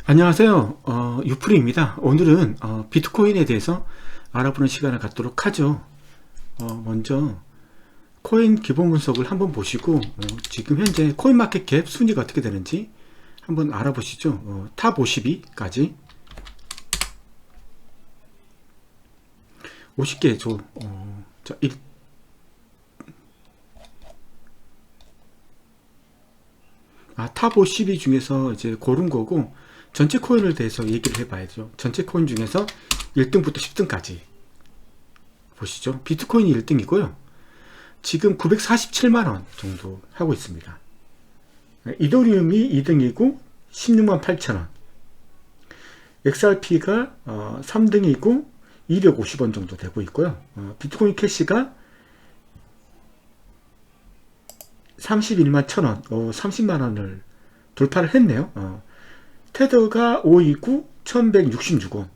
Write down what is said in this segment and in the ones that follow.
안녕하세요. 유프리입니다. 오늘은 비트코인에 대해서 알아보는 시간을 갖도록 하죠. 먼저 코인 기본 분석을 한번 보시고 지금 현재 코인마켓캡 순위가 어떻게 되는지 한번 알아보시죠. 탑 50위까지 50개 줘. 탑 50위 중에서 이제 고른 거고, 전체 코인을 대해서 얘기를 해봐야죠. 전체 코인 중에서 1등부터 10등까지 보시죠. 비트코인이 1등이고요. 지금 947만원 정도 하고 있습니다. 이더리움이 2등이고 16만 8천원. XRP가 3등이고 250원 정도 되고 있고요. 비트코인 캐시가 31만 1천원, 30만원을 돌파를 했네요. 테더가 5이고 1166원.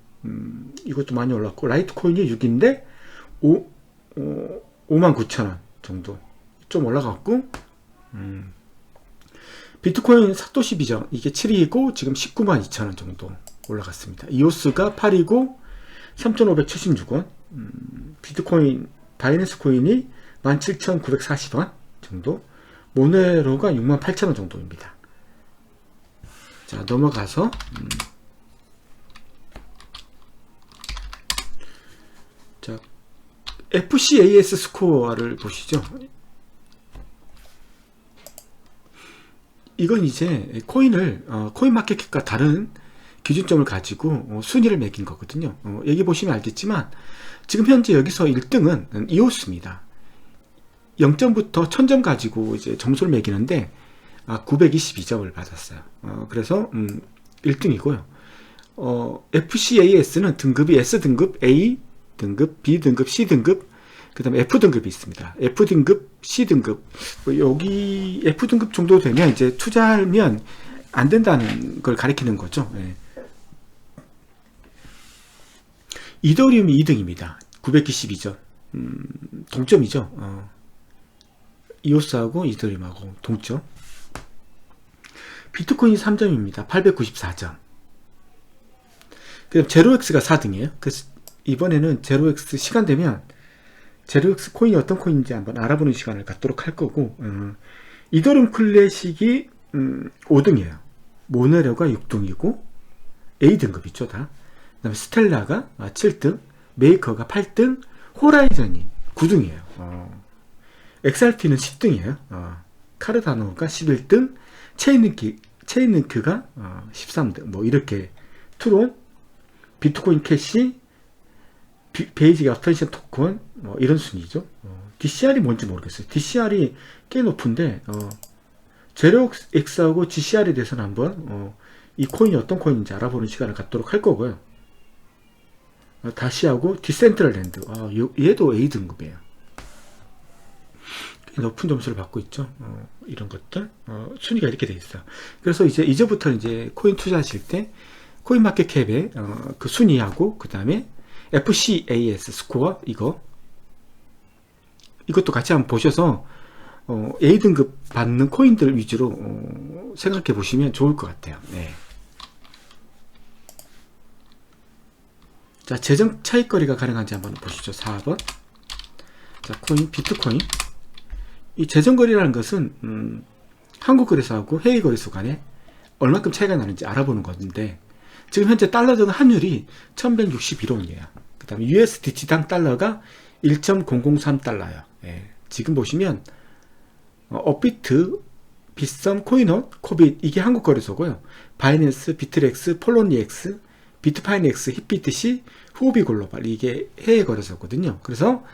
이것도 많이 올랐고, 라이트코인이 6인데 5만 9천원 정도 좀 올라갔고, 비트코인 사토시 비정 이게 7이고 지금 19만 2천원 정도 올라갔습니다. 이오스가 8이고 3,576원. 비트코인 바이낸스 코인이 17,940원 정도, 모네로가 6만 8천원 정도입니다. 자, 넘어가서 자, FCAS 스코어를 보시죠. 이건 이제 코인을 코인마켓캡과 다른 기준점을 가지고 순위를 매긴 거거든요. 여기 보시면 알겠지만 지금 현재 여기서 1등은 이오스입니다. 0점부터 1000점 가지고 이제 점수를 매기는데 922점을 받았어요. 그래서 1등이고요. FCAS는 등급이 S등급, A등급, B등급, C등급, 그 다음에 F등급이 있습니다. F등급, C등급. 여기 F등급 정도 되면 이제 투자하면 안 된다는 걸 가리키는 거죠. 예. 이더리움이 2등입니다. 922점. 동점이죠. 이오스하고 이더리움하고 동점. 비트코인이 3점입니다. 894점. 그다음 제로엑스가 4등이에요. 그래서 이번에는 제로엑스 시간 되면 제로엑스 코인이 어떤 코인인지 한번 알아보는 시간을 갖도록 할 거고, 이더리움 클래식이 5등이에요. 모네로가 6등이고 A등급이죠 다. 그다음에 스텔라가 7등, 메이커가 8등, 호라이즌이 9등이에요. XRP는 10등이에요. 카르다노가 11등, 체인링크가 13등, 뭐 이렇게 트론, 비트코인 캐시, 베이직 어텐션 토큰, 뭐 이런 순위죠. DCR이 뭔지 모르겠어요. DCR이 꽤 높은데 제로엑스하고 GCR에 대해서는 한번 이 코인이 어떤 코인인지 알아보는 시간을 갖도록 할 거고요. 다시하고 디센트럴랜드, 얘도 A등급이에요. 높은 점수를 받고 있죠. 이런 것들 순위가 이렇게 돼 있어요. 그래서 이제부터 이제 코인 투자하실 때 코인마켓캡의 그 순위하고 그 다음에 FCAS 스코어 이것도 같이 한번 보셔서 A등급 받는 코인들 위주로 생각해 보시면 좋을 것 같아요. 네. 자, 재정 차익거래가 가능한지 한번 보시죠. 4번. 자, 비트코인. 이 재정거래라는 것은 한국거래소하고 해외거래소 간에 얼마큼 차이가 나는지 알아보는 건데, 지금 현재 달러당 환율이 1161원이에요. 그 다음에 USDT당 달러가 1.003달러예요. 예. 지금 보시면 업비트, 빗썸, 코인원, 코빗, 이게 한국거래소고요. 바이낸스, 비트렉스, 폴로니엑스, 비트파이넥스, 힙비트시, 후오비글로벌, 이게 해외거래소거든요. 그래서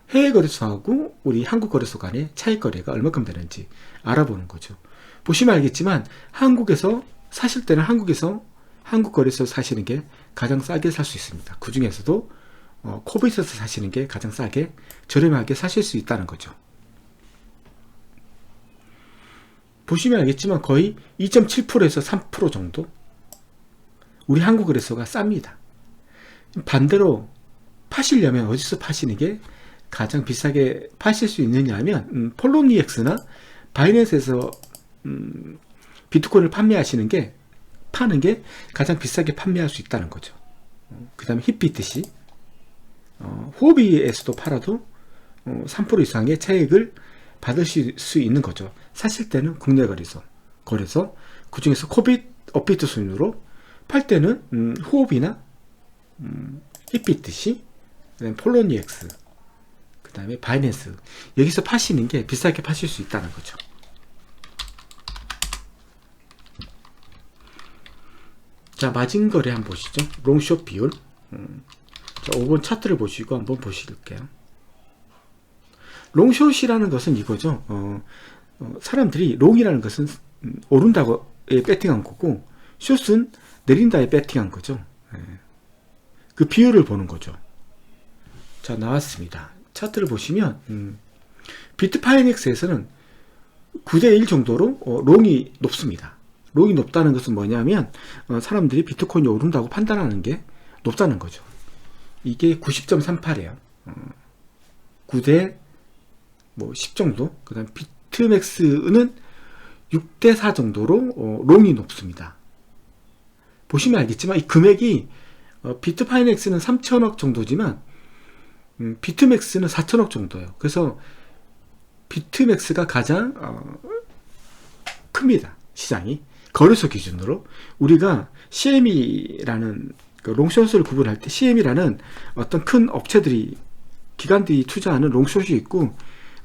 해외거래소하고 우리 한국거래소 간의 차익거래가 얼마큼 되는지 알아보는 거죠. 보시면 알겠지만 한국에서 사실 때는 한국거래소 사시는 게 가장 싸게 살 수 있습니다. 그 중에서도 코빗에서 사시는 게 가장 싸게 저렴하게 사실 수 있다는 거죠. 보시면 알겠지만 거의 2.7%에서 3% 정도 우리 한국거래소가 쌉니다. 반대로 파시려면 어디서 파시는 게 가장 비싸게 파실 수 있느냐 하면 폴로니엑스나 바이낸스에서 비트코인을 판매하시는 게 파는 게 가장 비싸게 판매할 수 있다는 거죠. 그 다음에 힙비트시, 호비에서도 팔아도 3% 이상의 차익을 받을 수 있는 거죠. 사실 때는 국내 거래소 그 중에서 코빗 업비트 순으로 팔 때는 호흡이나 힙비트시, 그다음에 폴로니엑스, 그 다음에 바이낸스, 여기서 파시는 게 비싸게 파실 수 있다는 거죠. 자, 마진 거래 한번 보시죠. 롱숏 비율. 자, 5번 차트를 보시고 한번 보실게요. 롱숏이라는 것은 이거죠. 사람들이 롱이라는 것은 오른다고에 배팅한 거고, 숏은 내린다에 배팅한 거죠. 그 비율을 보는 거죠. 자, 나왔습니다. 차트를 보시면 비트파이넥스에서는 9대1 정도로 롱이 높습니다. 롱이 높다는 것은 뭐냐면 사람들이 비트코인이 오른다고 판단하는 게 높다는 거죠. 이게 90.38이에요. 9대 10 정도. 그 다음 비트맥스는 6대4 정도로 롱이 높습니다. 보시면 알겠지만 이 금액이 비트파이넥스는 3천억 정도지만 비트맥스는 4천억 정도예요. 그래서 비트맥스가 가장 큽니다. 시장이. 거래소 기준으로. 우리가 CME라는 그 롱숏을 구분할 때 CME라는 어떤 큰 업체들이, 기관들이 투자하는 롱숏이 있고,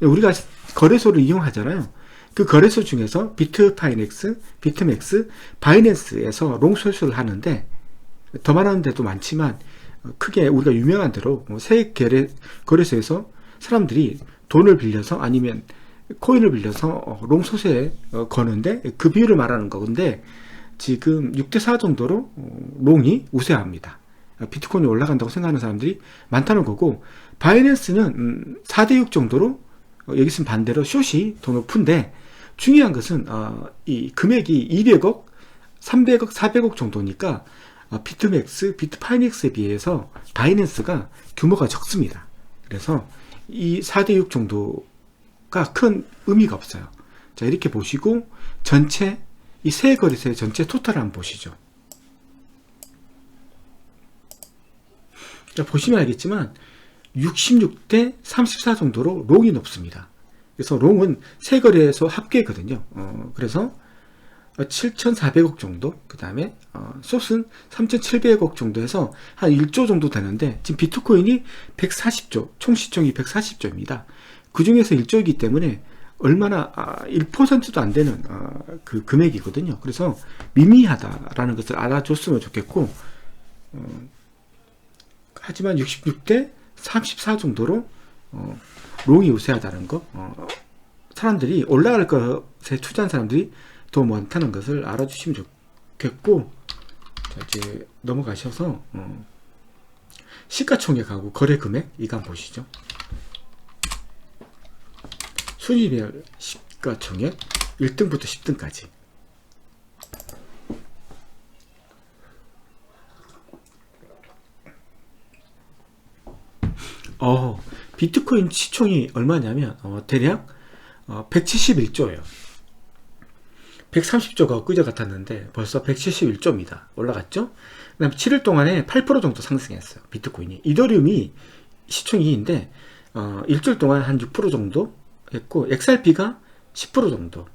우리가 거래소를 이용하잖아요. 그 거래소 중에서 비트파이넥스, 비트맥스, 바이낸스에서 롱숏을 하는데, 더 많은 데도 많지만 크게 우리가 유명한 대로 세 거래소에서 사람들이 돈을 빌려서 아니면 코인을 빌려서 롱숏에 거는데 그 비율을 말하는 건데, 지금 6대4 정도로 롱이 우세합니다. 비트코인이 올라간다고 생각하는 사람들이 많다는 거고, 바이낸스는 4대6 정도로, 여기서는 반대로 숏이 더 높은데, 중요한 것은 이 금액이 200억, 300억, 400억 정도니까 비트맥스, 비트파이넥스에 비해서 바이낸스가 규모가 적습니다. 그래서 이 4대6 정도가 큰 의미가 없어요. 자, 이렇게 보시고 전체 이 세 거래소의 전체 토탈을 한번 보시죠. 자, 보시면 알겠지만 66대 34 정도로 롱이 높습니다. 그래서 롱은 세 거래소 합계거든요. 그래서 7,400억 정도, 그 다음에 숏은 3,700억 정도 해서 한 1조 정도 되는데, 지금 비트코인이 140조, 총 시총이 140조입니다. 그 중에서 1조이기 때문에 얼마나 1%도 안 되는 그 금액이거든요. 그래서 미미하다라는 것을 알아줬으면 좋겠고, 하지만 66대 34 정도로 롱이 우세하다는 거, 사람들이 올라갈 것에 투자한 사람들이 더 많다는 것을 알아주시면 좋겠고, 자, 이제 넘어가셔서 시가총액하고 거래금액 이거 한번 보시죠. 순위별 시가총액 1등부터 10등까지. 비트코인 시총이 얼마냐면 대략 171조예요. 130조가 엊그제 같았는데 벌써 171조입니다. 올라갔죠? 그 다음에 7일 동안에 8% 정도 상승했어요. 비트코인이. 이더리움이 시총이 2인데 일주일 동안 한 6% 정도 했고, XRP가 10% 정도,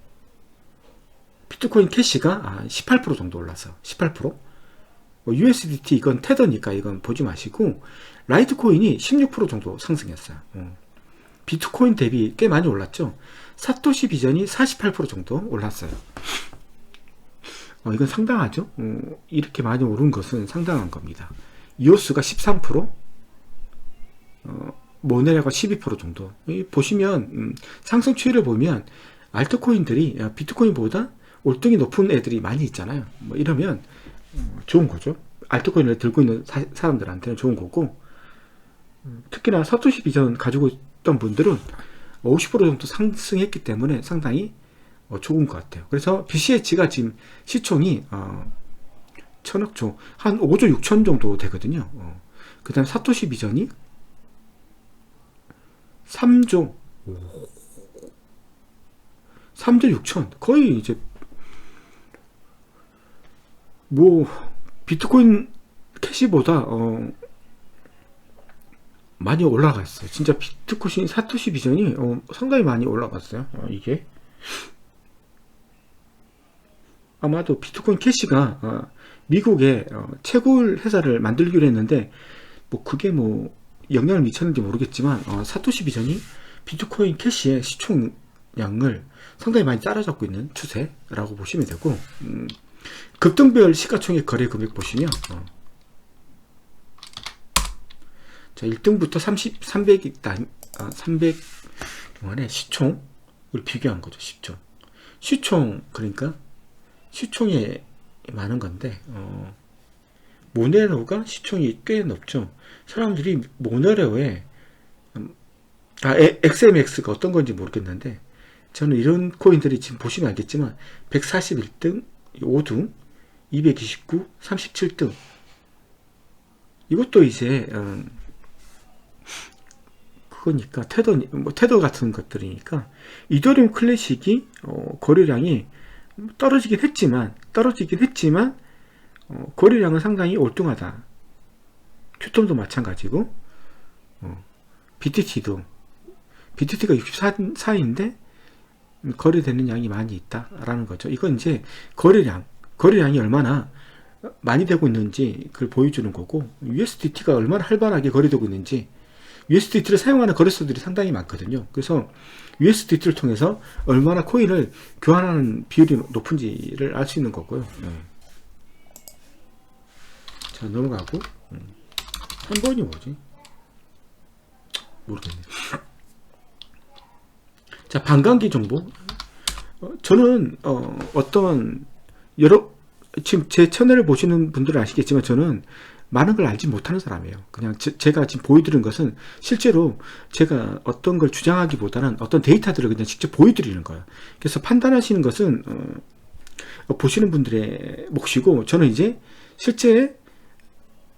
비트코인 캐시가 18% 정도 올라서 18%. USDT 이건 테더니까 이건 보지 마시고, 라이트코인이 16% 정도 상승했어요. 비트코인 대비 꽤 많이 올랐죠. 사토시 비전이 48% 정도 올랐어요. 이건 상당하죠. 이렇게 많이 오른 것은 상당한 겁니다. 이오스가 13%, 모네라가 12% 정도. 보시면 상승 추이를 보면 알트코인들이 비트코인보다 월등히 높은 애들이 많이 있잖아요. 뭐 이러면 좋은 거죠. 알트코인을 들고 있는 사람들한테는 좋은 거고, 특히나 사토시 비전 가지고 있던 분들은 50% 정도 상승했기 때문에 상당히 좋은 것 같아요. 그래서 BCH가 지금 시총이 1000억조, 한 5조 6천 정도 되거든요. 그 다음 사토시 비전이 3조 6천, 거의 이제 뭐 비트코인 캐시보다 많이 올라갔어요. 진짜 비트코인 사토시 비전이 상당히 많이 올라갔어요. 이게 아마도 비트코인 캐시가 미국의 채굴 회사를 만들기로 했는데 뭐 그게 뭐 영향을 미쳤는지 모르겠지만 사토시 비전이 비트코인 캐시의 시총량을 상당히 많이 따라잡고 있는 추세라고 보시면 되고, 급등별 시가총액 거래 금액 보시면 자 1등부터 300원의 시총을 비교한 거죠. 시총 그러니까 시총이 많은 건데 모네로가 시총이 꽤 높죠. 사람들이 모네로에 XMX가 어떤 건지 모르겠는데 저는 이런 코인들이 지금 보시면 알겠지만 141등, 5등, 229, 37등 이것도 이제 그거니까 테더 같은 것들이니까 이더리움 클래식이 거래량이 떨어지긴 했지만 거래량은 상당히 올등하다. 큐텀도 마찬가지고 BTT가 64인데 거래되는 양이 많이 있다라는 거죠. 이건 이제 거래량이 얼마나 많이 되고 있는지 그걸 보여주는 거고, USDT가 얼마나 활발하게 거래되고 있는지, USDT를 사용하는 거래소들이 상당히 많거든요. 그래서 USDT를 통해서 얼마나 코인을 교환하는 비율이 높은지를 알 수 있는 거고요. 자, 넘어가고 3번이 뭐지? 모르겠네요. 자, 반감기 정보. 저는 어떤 지금 제 채널을 보시는 분들은 아시겠지만 저는 많은 걸 알지 못하는 사람이에요. 그냥 제가 지금 보여드리는 것은 실제로 제가 어떤 걸 주장하기보다는 어떤 데이터들을 그냥 직접 보여드리는 거예요. 그래서 판단하시는 것은 보시는 분들의 몫이고, 저는 이제 실제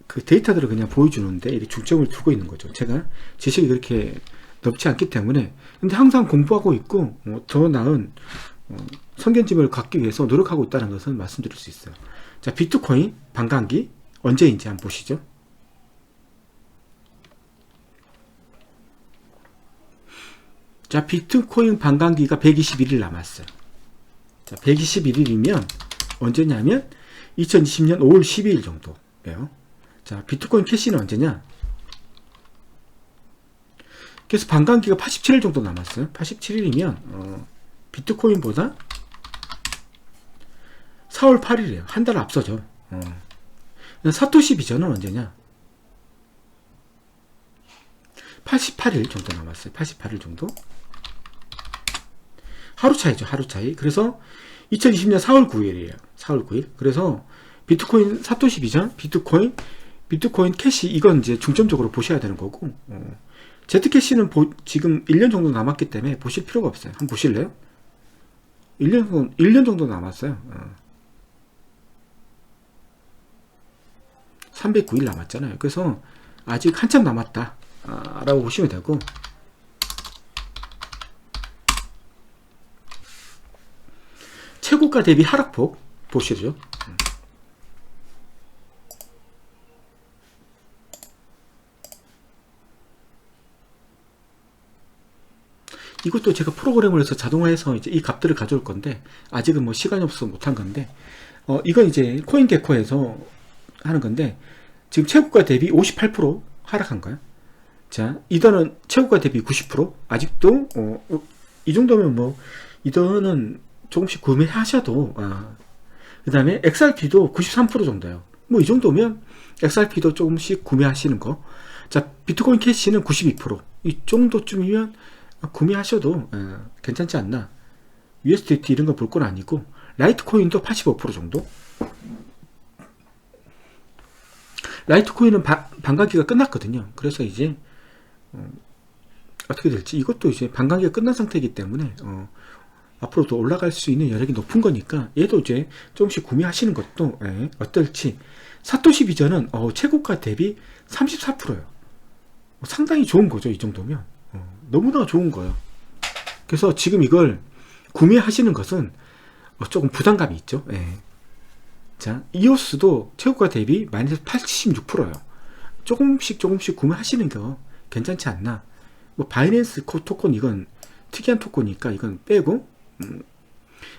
그 데이터들을 그냥 보여주는데 이렇게 중점을 두고 있는 거죠. 제가 지식이 그렇게 넓지 않기 때문에. 근데 항상 공부하고 있고 더 나은 선견점을 갖기 위해서 노력하고 있다는 것은 말씀드릴 수 있어요. 자, 비트코인 반감기 언제인지 한번 보시죠. 자, 비트코인 반감기가 121일 남았어요. 자, 121일이면 언제냐면 2020년 5월 12일 정도예요. 자, 비트코인 캐시는 언제냐? 그래서 반감기가 87일 정도 남았어요. 87일이면 비트코인보다 4월 8일이에요. 한 달 앞서죠. 사토시 비전은 언제냐? 88일 정도 남았어요. 88일 정도. 하루 차이죠. 하루 차이. 그래서 2020년 4월 9일이에요. 4월 9일. 그래서 비트코인 사토시 비전, 비트코인 캐시, 이건 이제 중점적으로 보셔야 되는 거고, Z캐시는 지금 1년 정도 남았기 때문에 보실 필요가 없어요. 한번 보실래요? 1년 정도 남았어요. 309일 남았잖아요. 그래서 아직 한참 남았다 라고 보시면 되고, 최고가 대비 하락폭 보시죠. 이것도 제가 프로그램을 해서 자동화해서 이제 이 값들을 가져올 건데, 아직은 뭐 시간이 없어서 못한 건데, 이건 이제 코인게코에서 하는 건데, 지금 최고가 대비 58% 하락한 거야. 자, 이더는 최고가 대비 90%. 아직도 이 정도면 뭐 이더는 조금씩 구매하셔도, 그 다음에 XRP도 93% 정도예요. 뭐 이 정도면 XRP도 조금씩 구매하시는 거. 자, 비트코인 캐시는 92%. 이 정도쯤이면 구매하셔도 괜찮지 않나. USDT 이런 거 볼 건 아니고, 라이트코인도 85% 정도. 라이트코인은 반감기가 끝났거든요. 그래서 이제 어떻게 될지, 이것도 이제 반감기가 끝난 상태이기 때문에 앞으로 더 올라갈 수 있는 여력이 높은 거니까 얘도 이제 조금씩 구매하시는 것도 어떨지. 사토시 비전은 최고가 대비 34%예요. 상당히 좋은 거죠. 이 정도면 너무나 좋은 거예요. 그래서 지금 이걸 구매하시는 것은 조금 부담감이 있죠. 자, 이오스도 최고가 대비 마이너스 86%예요. 조금씩 구매하시는 거 괜찮지 않나? 뭐 바이낸스 토큰 이건 특이한 토큰이니까 이건 빼고,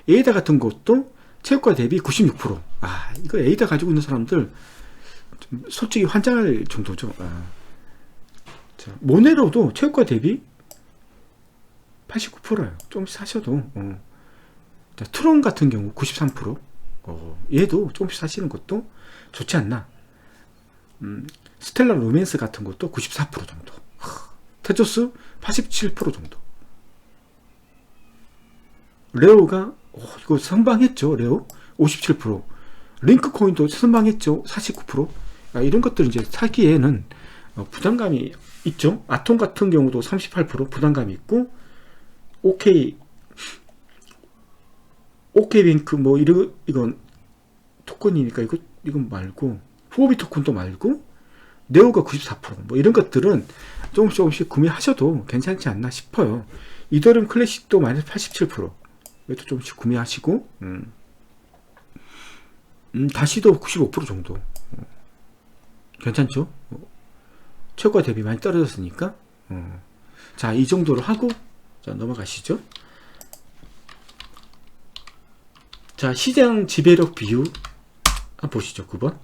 에이다 같은 것도 최고가 대비 96%. 아, 이거 에이다 가지고 있는 사람들 좀 솔직히 환장할 정도죠. 자, 모네로도 최고가 대비 89%예요. 좀 사셔도. 자, 트론 같은 경우 93%. 얘도 조금씩 사시는 것도 좋지 않나. 스텔라 로맨스 같은 것도 94% 정도. 테조스 87% 정도. 레오가 이거 선방했죠. 레오 57%. 링크코인도 선방했죠. 49%. 이런 것들 이제 사기에는 부담감이 있죠. 아톰 같은 경우도 38% 부담감이 있고, 오케이뱅크 뭐 이건 토큰이니까 이건 말고, 후오비 토큰도 말고, 네오가 94%뭐 이런 것들은 조금씩 구매하셔도 괜찮지 않나 싶어요. 이더리움 클래식도 마이너스 87%. 이것도 조금씩 구매하시고, 다시도 95% 정도. 괜찮죠? 최고가 대비 많이 떨어졌으니까. 자, 이 정도로 하고, 자, 넘어가시죠. 자, 시장 지배력 비율 한번 보시죠. 9번.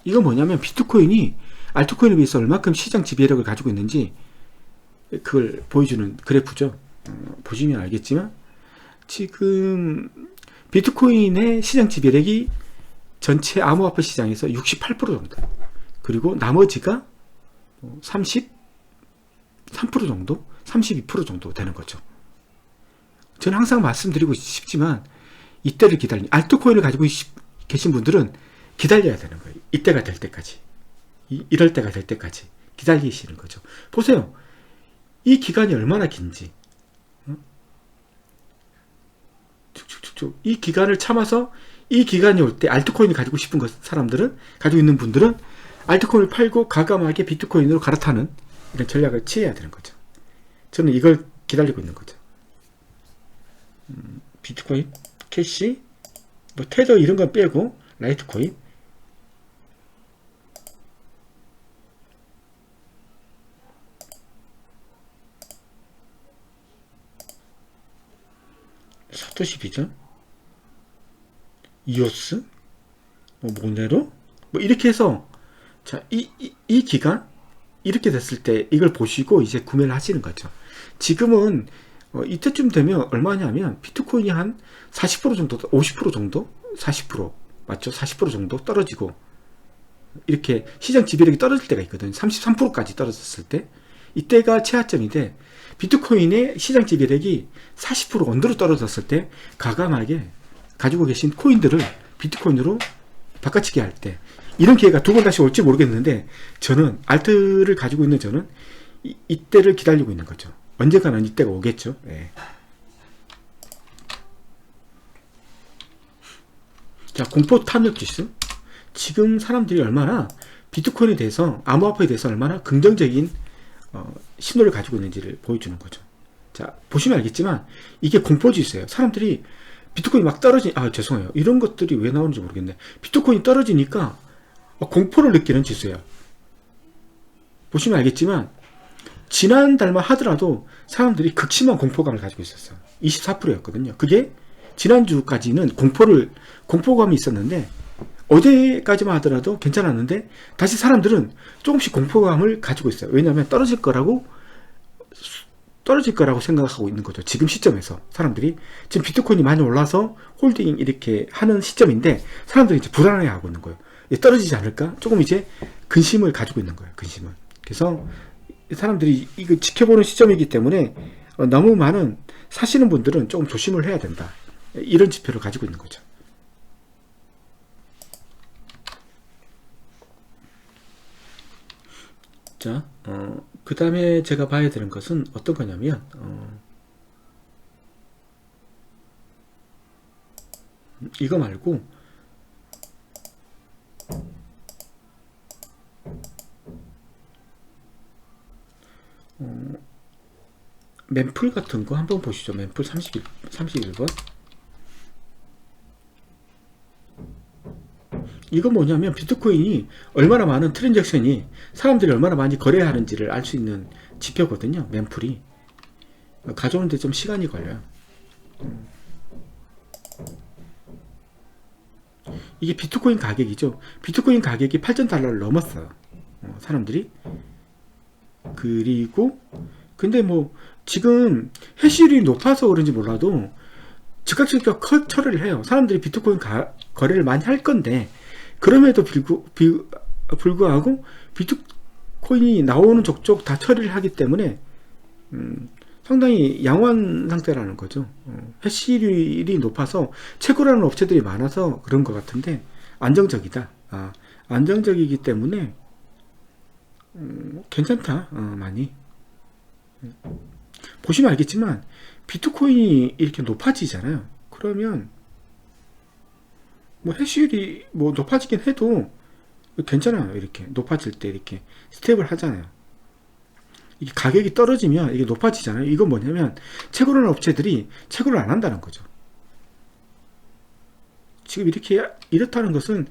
이거 뭐냐면 비트코인이 알트코인에 비해서 얼마큼 시장 지배력을 가지고 있는지 그걸 보여주는 그래프죠. 보시면 알겠지만 지금 비트코인의 시장 지배력이 전체 암호화폐 시장에서 68% 정도, 그리고 나머지가 33% 정도, 32% 정도 되는 거죠. 저는 항상 말씀드리고 싶지만 이때를 알트코인을 가지고 계신 분들은 기다려야 되는 거예요. 이때가 될 때까지, 이럴 때가 될 때까지 기다리시는 거죠. 보세요. 이 기간이 얼마나 긴지. 이 기간을 참아서 이 기간이 올 때 알트코인을 가지고 싶은 사람들은, 가지고 있는 분들은 알트코인을 팔고 과감하게 비트코인으로 갈아타는 이런 전략을 취해야 되는 거죠. 저는 이걸 기다리고 있는 거죠. 비트코인, 캐시, 뭐 테더 이런 건 빼고 라이트코인, 사토시 비전, 이오스, 뭐 모네로, 뭐 이렇게 해서, 자, 이 기간 이렇게 됐을 때 이걸 보시고 이제 구매를 하시는 거죠. 지금은 이때쯤 되면 얼마냐면 비트코인이 한 40% 정도, 50% 정도, 40% 맞죠? 40% 정도 떨어지고, 이렇게 시장 지배력이 떨어질 때가 있거든요. 33%까지 떨어졌을 때, 이때가 최하점인데, 비트코인의 시장 지배력이 40% 언더로 떨어졌을 때 과감하게 가지고 계신 코인들을 비트코인으로 바꿔치기 할 때, 이런 기회가 두 번 다시 올지 모르겠는데, 저는 알트를 가지고 있는 저는 이때를 기다리고 있는 거죠. 언젠가는 이때가 오겠죠. 네. 자, 공포 탐욕 지수. 지금 사람들이 얼마나 비트코인에 대해서, 암호화폐에 대해서 얼마나 긍정적인 신호를 가지고 있는지를 보여주는 거죠. 자, 보시면 알겠지만 이게 공포지수예요. 사람들이 비트코인이 막 죄송해요. 이런 것들이 왜 나오는지 모르겠네. 비트코인이 떨어지니까 공포를 느끼는 지수예요. 보시면 알겠지만 지난달만 하더라도 사람들이 극심한 공포감을 가지고 있었어요. 24%였거든요. 그게 지난주까지는 공포감이 있었는데, 어제까지만 하더라도 괜찮았는데 다시 사람들은 조금씩 공포감을 가지고 있어요. 왜냐하면 떨어질 거라고 생각하고 있는 거죠. 지금 시점에서 사람들이 지금 비트코인이 많이 올라서 홀딩 이렇게 하는 시점인데, 사람들이 이제 불안해하고 있는 거예요. 떨어지지 않을까? 조금 이제 근심을 가지고 있는 거예요. 근심을. 그래서 사람들이 이거 지켜보는 시점이기 때문에 너무 많은 사시는 분들은 조금 조심을 해야 된다. 이런 지표를 가지고 있는 거죠. 자, 그 다음에 제가 봐야 되는 것은 어떤 거냐면, 이거 말고, mem풀 같은 거 한번 보시죠. mem풀 31번. 이건 뭐냐면 비트코인이 얼마나 많은 트랜잭션이 사람들이 얼마나 많이 거래하는지를 알 수 있는 지표거든요. mem풀이 가져오는데 좀 시간이 걸려요. 이게 비트코인 가격이죠. 비트코인 가격이 8,000달러를 넘었어요. 사람들이. 그리고 근데 뭐 지금 해시율이 높아서 그런지 몰라도 즉각 처리를 해요. 사람들이 비트코인 거래를 많이 할 건데 그럼에도 불구하고 비트코인이 나오는 족족 다 처리를 하기 때문에 상당히 양호한 상태라는 거죠. 해시율이 높아서 채굴하는 업체들이 많아서 그런 것 같은데 안정적이다. 안정적이기 때문에 괜찮다. 많이 보시면 알겠지만 비트코인이 이렇게 높아지잖아요. 그러면 뭐 해시율이 뭐 높아지긴 해도 괜찮아요. 이렇게 높아질 때 이렇게 스텝을 하잖아요. 이게 가격이 떨어지면 이게 높아지잖아요. 이건 뭐냐면 채굴하는 업체들이 채굴을 안 한다는 거죠. 지금 이렇다는 것은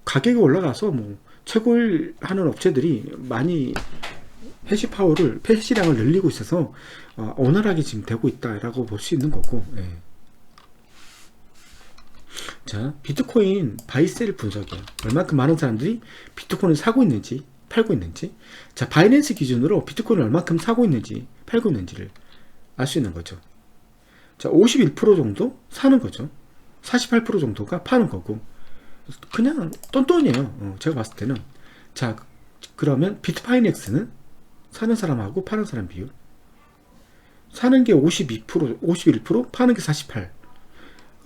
가격이 올라가서 뭐 채굴하는 업체들이 많이 해시량을 늘리고 있어서 원활하게 지금 되고 있다라고 볼 수 있는 거고. 예. 자, 비트코인 바이셀 분석이에요. 얼마큼 많은 사람들이 비트코인을 사고 있는지 팔고 있는지. 자, 바이낸스 기준으로 비트코인을 얼마큼 사고 있는지 팔고 있는지를 알 수 있는 거죠. 자, 51% 정도 사는 거죠. 48% 정도가 파는 거고. 그냥 똔똔이에요. 제가 봤을 때는. 자, 그러면 비트파이넥스는 사는 사람하고 파는 사람 비율. 사는 게 52%, 51%, 파는 게 48%.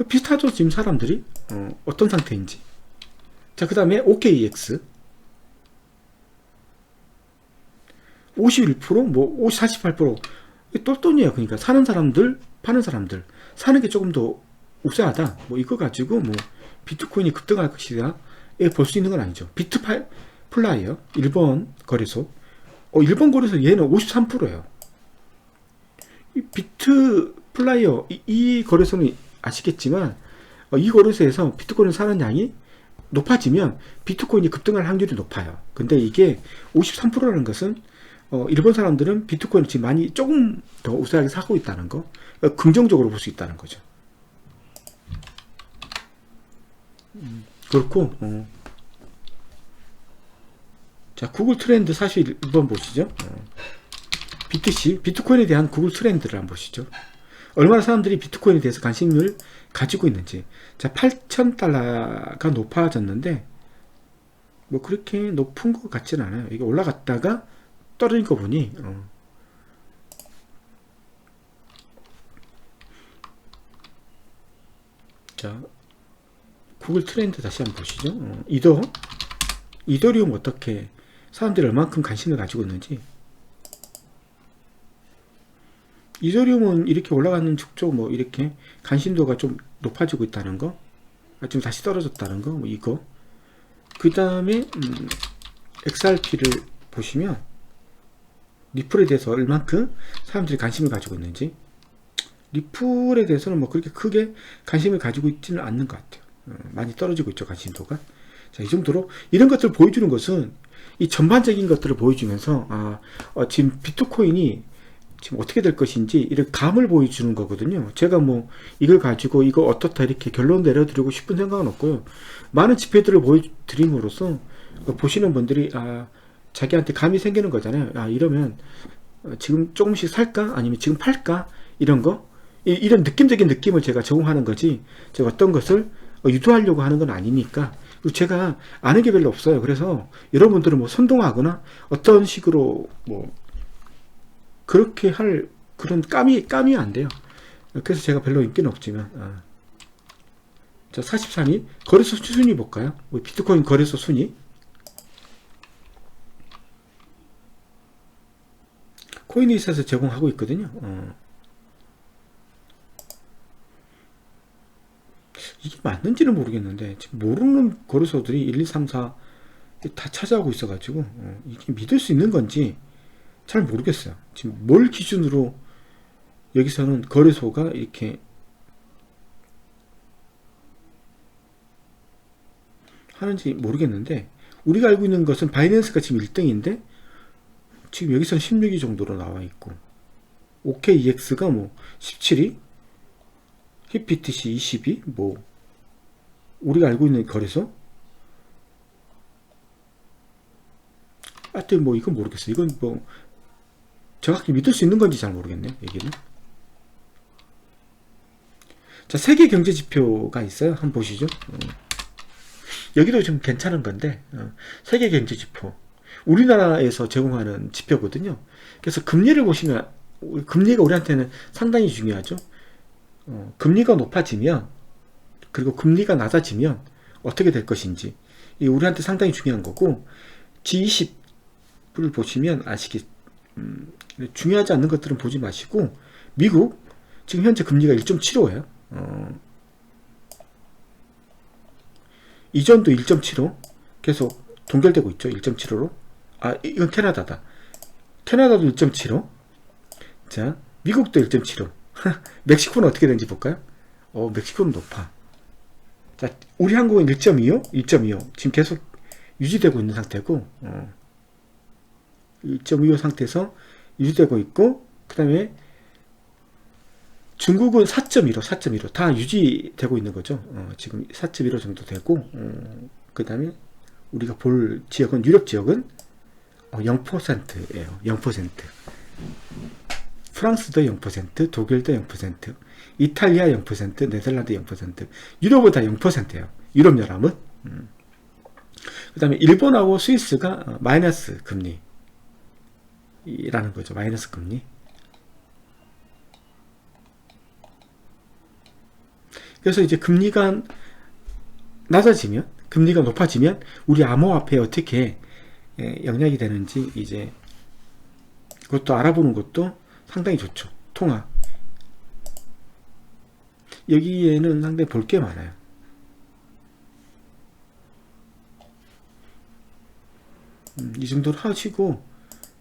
비슷하죠, 지금 사람들이. 어떤 상태인지. 자, 그 다음에 OKEX. 51%, 뭐, 48%. 똘똘이에요. 그러니까 사는 사람들, 파는 사람들. 사는 게 조금 더 우세하다. 뭐, 이거 가지고 뭐, 비트코인이 급등할 것이다. 볼 수 있는 건 아니죠. 비트플라이어, 일본 거래소. 일본 거래소 얘는 53%예요. 이 비트플라이어, 이 거래소는 아시겠지만, 이 거래소에서 비트코인을 사는 양이 높아지면 비트코인이 급등할 확률이 높아요. 근데 이게 53%라는 것은 일본 사람들은 비트코인을 지금 많이 조금 더 우세하게 사고 있다는 거, 긍정적으로 볼 수 있다는 거죠. 그렇고 자, 구글 트렌드 41번 보시죠. BTC, 비트코인에 대한 구글 트렌드를 한번 보시죠. 얼마나 사람들이 비트코인에 대해서 관심을 가지고 있는지. 자, 8,000달러가 높아졌는데 뭐 그렇게 높은 것 같지는 않아요. 이게 올라갔다가 떨어진 거 보니 자, 구글 트렌드 다시 한번 보시죠. 이더리움 어떻게 사람들이 얼만큼 관심을 가지고 있는지. 이더리움은 이렇게 올라가는 족족 뭐 이렇게 관심도가 좀 높아지고 있다는 거, 좀 다시 떨어졌다는 거, 뭐 이거. 그 다음에 XRP를 보시면 리플에 대해서 얼만큼 사람들이 관심을 가지고 있는지. 리플에 대해서는 뭐 그렇게 크게 관심을 가지고 있지는 않는 것 같아요. 많이 떨어지고 있죠, 관심도가. 자, 이 정도로 이런 것들을 보여주는 것은 이 전반적인 것들을 보여주면서 지금 비트코인이 지금 어떻게 될 것인지 이런 감을 보여주는 거거든요. 제가 뭐 이걸 가지고 이거 어떻다 이렇게 결론 내려드리고 싶은 생각은 없고요. 많은 지표들을 보여드림으로써 보시는 분들이 자기한테 감이 생기는 거잖아요. 이러면 지금 조금씩 살까? 아니면 지금 팔까? 이런 거, 이런 느낌적인 느낌을 제가 제공하는 거지, 제가 어떤 것을 유도하려고 하는 건 아니니까. 그리고 제가 아는 게 별로 없어요. 그래서 여러분들은 뭐 선동하거나 어떤 식으로 뭐 그렇게 할 그런 감이 안 돼요. 그래서 제가 별로 인기는 없지만. 자, 43위 거래소 순위 볼까요? 비트코인 거래소 순위. 코인리스에서 제공하고 있거든요. 이게 맞는지는 모르겠는데 지금 모르는 거래소들이 1, 2, 3, 4 다 찾아오고 있어가지고 이게 믿을 수 있는 건지 잘 모르겠어요. 지금 뭘 기준으로 여기서는 거래소가 이렇게 하는지 모르겠는데, 우리가 알고 있는 것은 바이낸스가 지금 1등인데 지금 여기서는 16위 정도로 나와 있고, OKEX가 뭐 17위, HitBTC 20위, 뭐 우리가 알고 있는 거래소, 하여튼 뭐 이건 모르겠어요. 이건 뭐 정확히 믿을 수 있는 건지 잘 모르겠네요, 얘기는. 자, 세계 경제 지표가 있어요. 한번 보시죠. 여기도 좀 괜찮은 건데, 세계 경제 지표, 우리나라에서 제공하는 지표거든요. 그래서 금리를 보시면, 금리가 우리한테는 상당히 중요하죠. 금리가 높아지면, 그리고 금리가 낮아지면 어떻게 될 것인지, 이 우리한테 상당히 중요한 거고, G20을 보시면 중요하지 않는 것들은 보지 마시고, 미국 지금 현재 금리가 1.75예요. 이전도 1.75 계속 동결되고 있죠. 1.75로. 이건 캐나다다. 캐나다도 1.75. 자, 미국도 1.75. 멕시코는 어떻게 되는지 볼까요? 멕시코는 높아. 자, 우리 한국은 1.25, 1.25. 지금 계속 유지되고 있는 상태고, 1.25 상태에서 유지되고 있고, 그 다음에 중국은 4.15 다 유지되고 있는 거죠. 지금 4.15 정도 되고, 그 다음에 우리가 볼 지역은, 유럽 지역은 0%예요. 0%. 프랑스도 0%, 독일도 0%, 이탈리아 0%, 네덜란드 0%, 유럽은 다 0%예요. 유럽연합은. 그 다음에 일본하고 스위스가 마이너스 금리라는 거죠. 마이너스 금리. 그래서 이제 금리가 낮아지면, 금리가 높아지면 우리 암호화폐에 어떻게 영향이 되는지 이제 그것도 알아보는 것도 상당히 좋죠. 통화. 여기에는 상당히 볼 게 많아요. 이 정도로 하시고,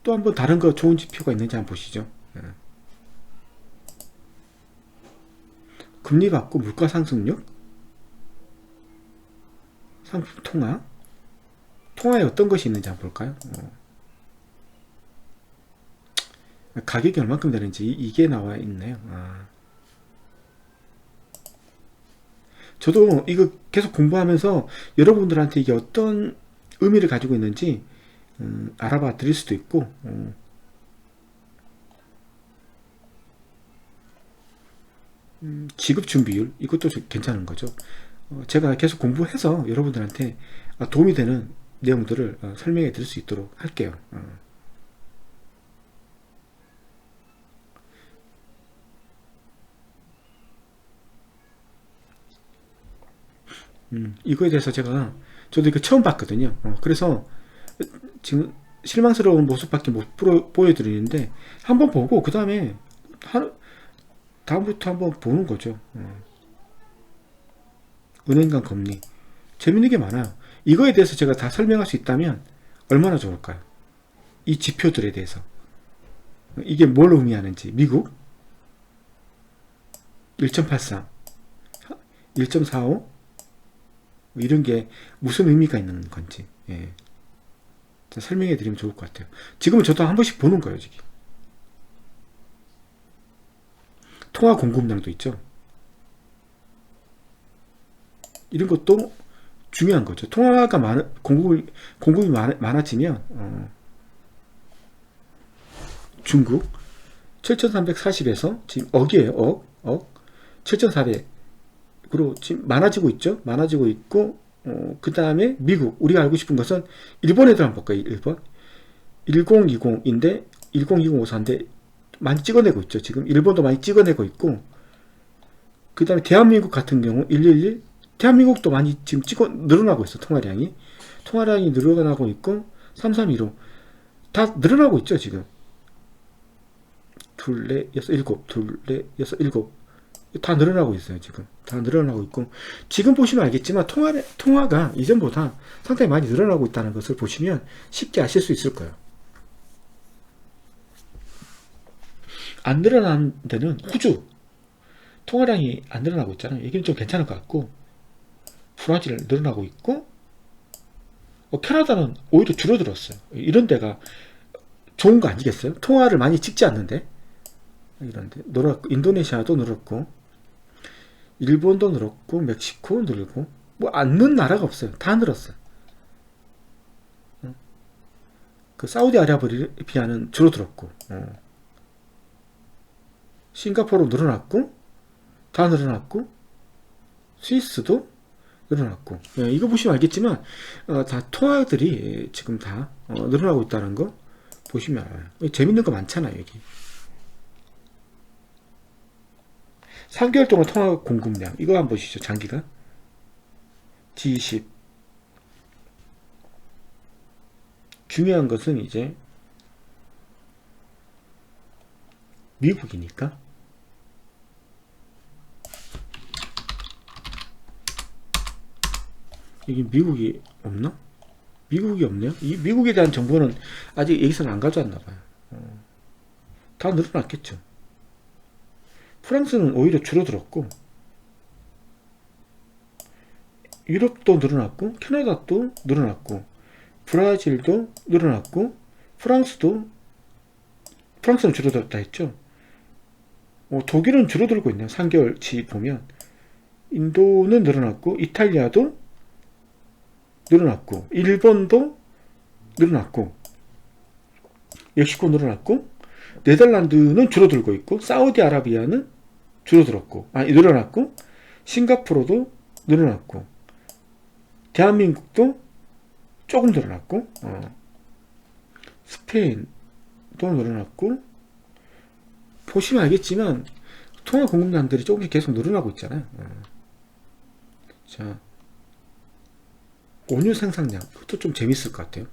또 한번 다른 거 좋은 지표가 있는지 한번 보시죠. 금리 받고 물가 상승률, 상품 통화, 통화에 어떤 것이 있는지 한번 볼까요? 가격이 얼마큼 되는지 이게 나와 있네요. 저도 이거 계속 공부하면서 여러분들한테 이게 어떤 의미를 가지고 있는지 알아봐 드릴 수도 있고, 지급 준비율, 이것도 괜찮은 거죠. 제가 계속 공부해서 여러분들한테 도움이 되는 내용들을 설명해 드릴 수 있도록 할게요. 이거에 대해서 저도 이거 처음 봤거든요. 그래서 지금 실망스러운 모습밖에 못 보여드리는데, 한번 보고 그 다음에 다음부터 한번 보는 거죠. 은행 간 금리 재밌는 게 많아요. 이거에 대해서 제가 다 설명할 수 있다면 얼마나 좋을까요? 이 지표들에 대해서 이게 뭘 의미하는지, 미국 1.83, 1.45 이런 게 무슨 의미가 있는 건지 설명해 드리면 좋을 것 같아요. 지금은 저도 한 번씩 보는 거예요. 지금 통화 공급량도 있죠. 이런 것도 중요한 거죠. 통화가 공급이 많아지면 중국 7340에서 지금 억이에요. 억 7400으로 지금 많아지고 있죠. 많아지고 있고, 그 다음에 미국, 우리가 알고 싶은 것은 일본 애들 한번 볼까요? 1번 1020인데 102054인데 많이 찍어내고 있죠. 지금 일본도 많이 찍어내고 있고, 그 다음에 대한민국 같은 경우 111, 대한민국도 많이 지금 늘어나고 있어. 통화량이 늘어나고 있고, 3315 다 늘어나고 있죠. 지금 둘, 넷, 여섯, 일곱, 둘, 넷, 여섯, 일곱 다 늘어나고 있어요. 지금 다 늘어나고 있고, 지금 보시면 알겠지만 통화가 이전보다 상당히 많이 늘어나고 있다는 것을 보시면 쉽게 아실 수 있을 거예요. 안 늘어나는 데는 호주. 통화량이 안 늘어나고 있잖아요. 여기는 좀 괜찮을 것 같고, 브라질 늘어나고 있고, 캐나다는 오히려 줄어들었어요. 이런 데가 좋은 거 아니겠어요? 통화를 많이 찍지 않는데. 이런데 늘었고, 인도네시아도 늘었고, 일본도 늘었고, 멕시코 늘고, 뭐 안 는 나라가 없어요. 다 늘었어요. 그 사우디아라비아는 줄어들었고, 싱가포르 늘어났고, 다 늘어났고, 스위스도 늘어났고, 이거 보시면 알겠지만 다 통화들이 지금 다 늘어나고 있다는 거 보시면 알아요. 재밌는 거 많잖아요. 여기 3개월 동안 통화 공급량 이거 한번 보시죠. 장기가 G20. 중요한 것은 이제 미국이니까 여기 미국이 없나? 미국이 없네요. 이 미국에 대한 정보는 아직 여기서는 안 가져왔나봐요. 다 늘어났겠죠. 프랑스는 오히려 줄어들었고, 유럽도 늘어났고, 캐나다도 늘어났고, 브라질도 늘어났고, 프랑스는 줄어들었다 했죠. 독일은 줄어들고 있네요. 3개월치 보면. 인도는 늘어났고, 이탈리아도 늘어났고, 일본도 늘어났고, 멕시코 늘어났고, 네덜란드는 줄어들고 있고, 사우디아라비아는 늘어났고, 싱가포르도 늘어났고, 대한민국도 조금 늘어났고, 스페인도 늘어났고, 보시면 알겠지만 통화 공급량들이 조금씩 계속 늘어나고 있잖아요. 자, 원유 생산량, 그것도 좀 재밌을 것 같아요.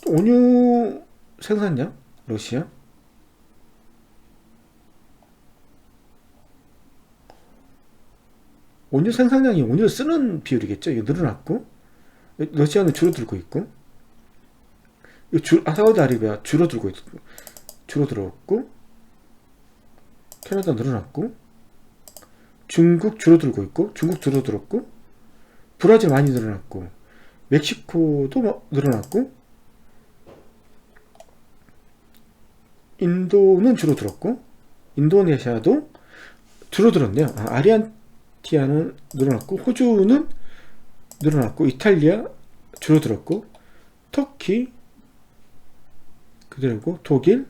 원유 생산량, 러시아. 원유 생산량이 원유를 쓰는 비율이겠죠. 이게 늘어났고, 러시아는 줄어들고 있고, 사우디아라비아 줄어들었고, 캐나다 늘어났고, 중국 줄어들고 있고, 중국 줄어들었고, 브라질 많이 늘어났고, 멕시코도 늘어났고, 인도는 줄어들었고, 인도네시아도 줄어들었네요. 아르헨티나는 늘어났고, 호주는 늘어났고, 이탈리아 줄어들었고, 터키 그대로고, 독일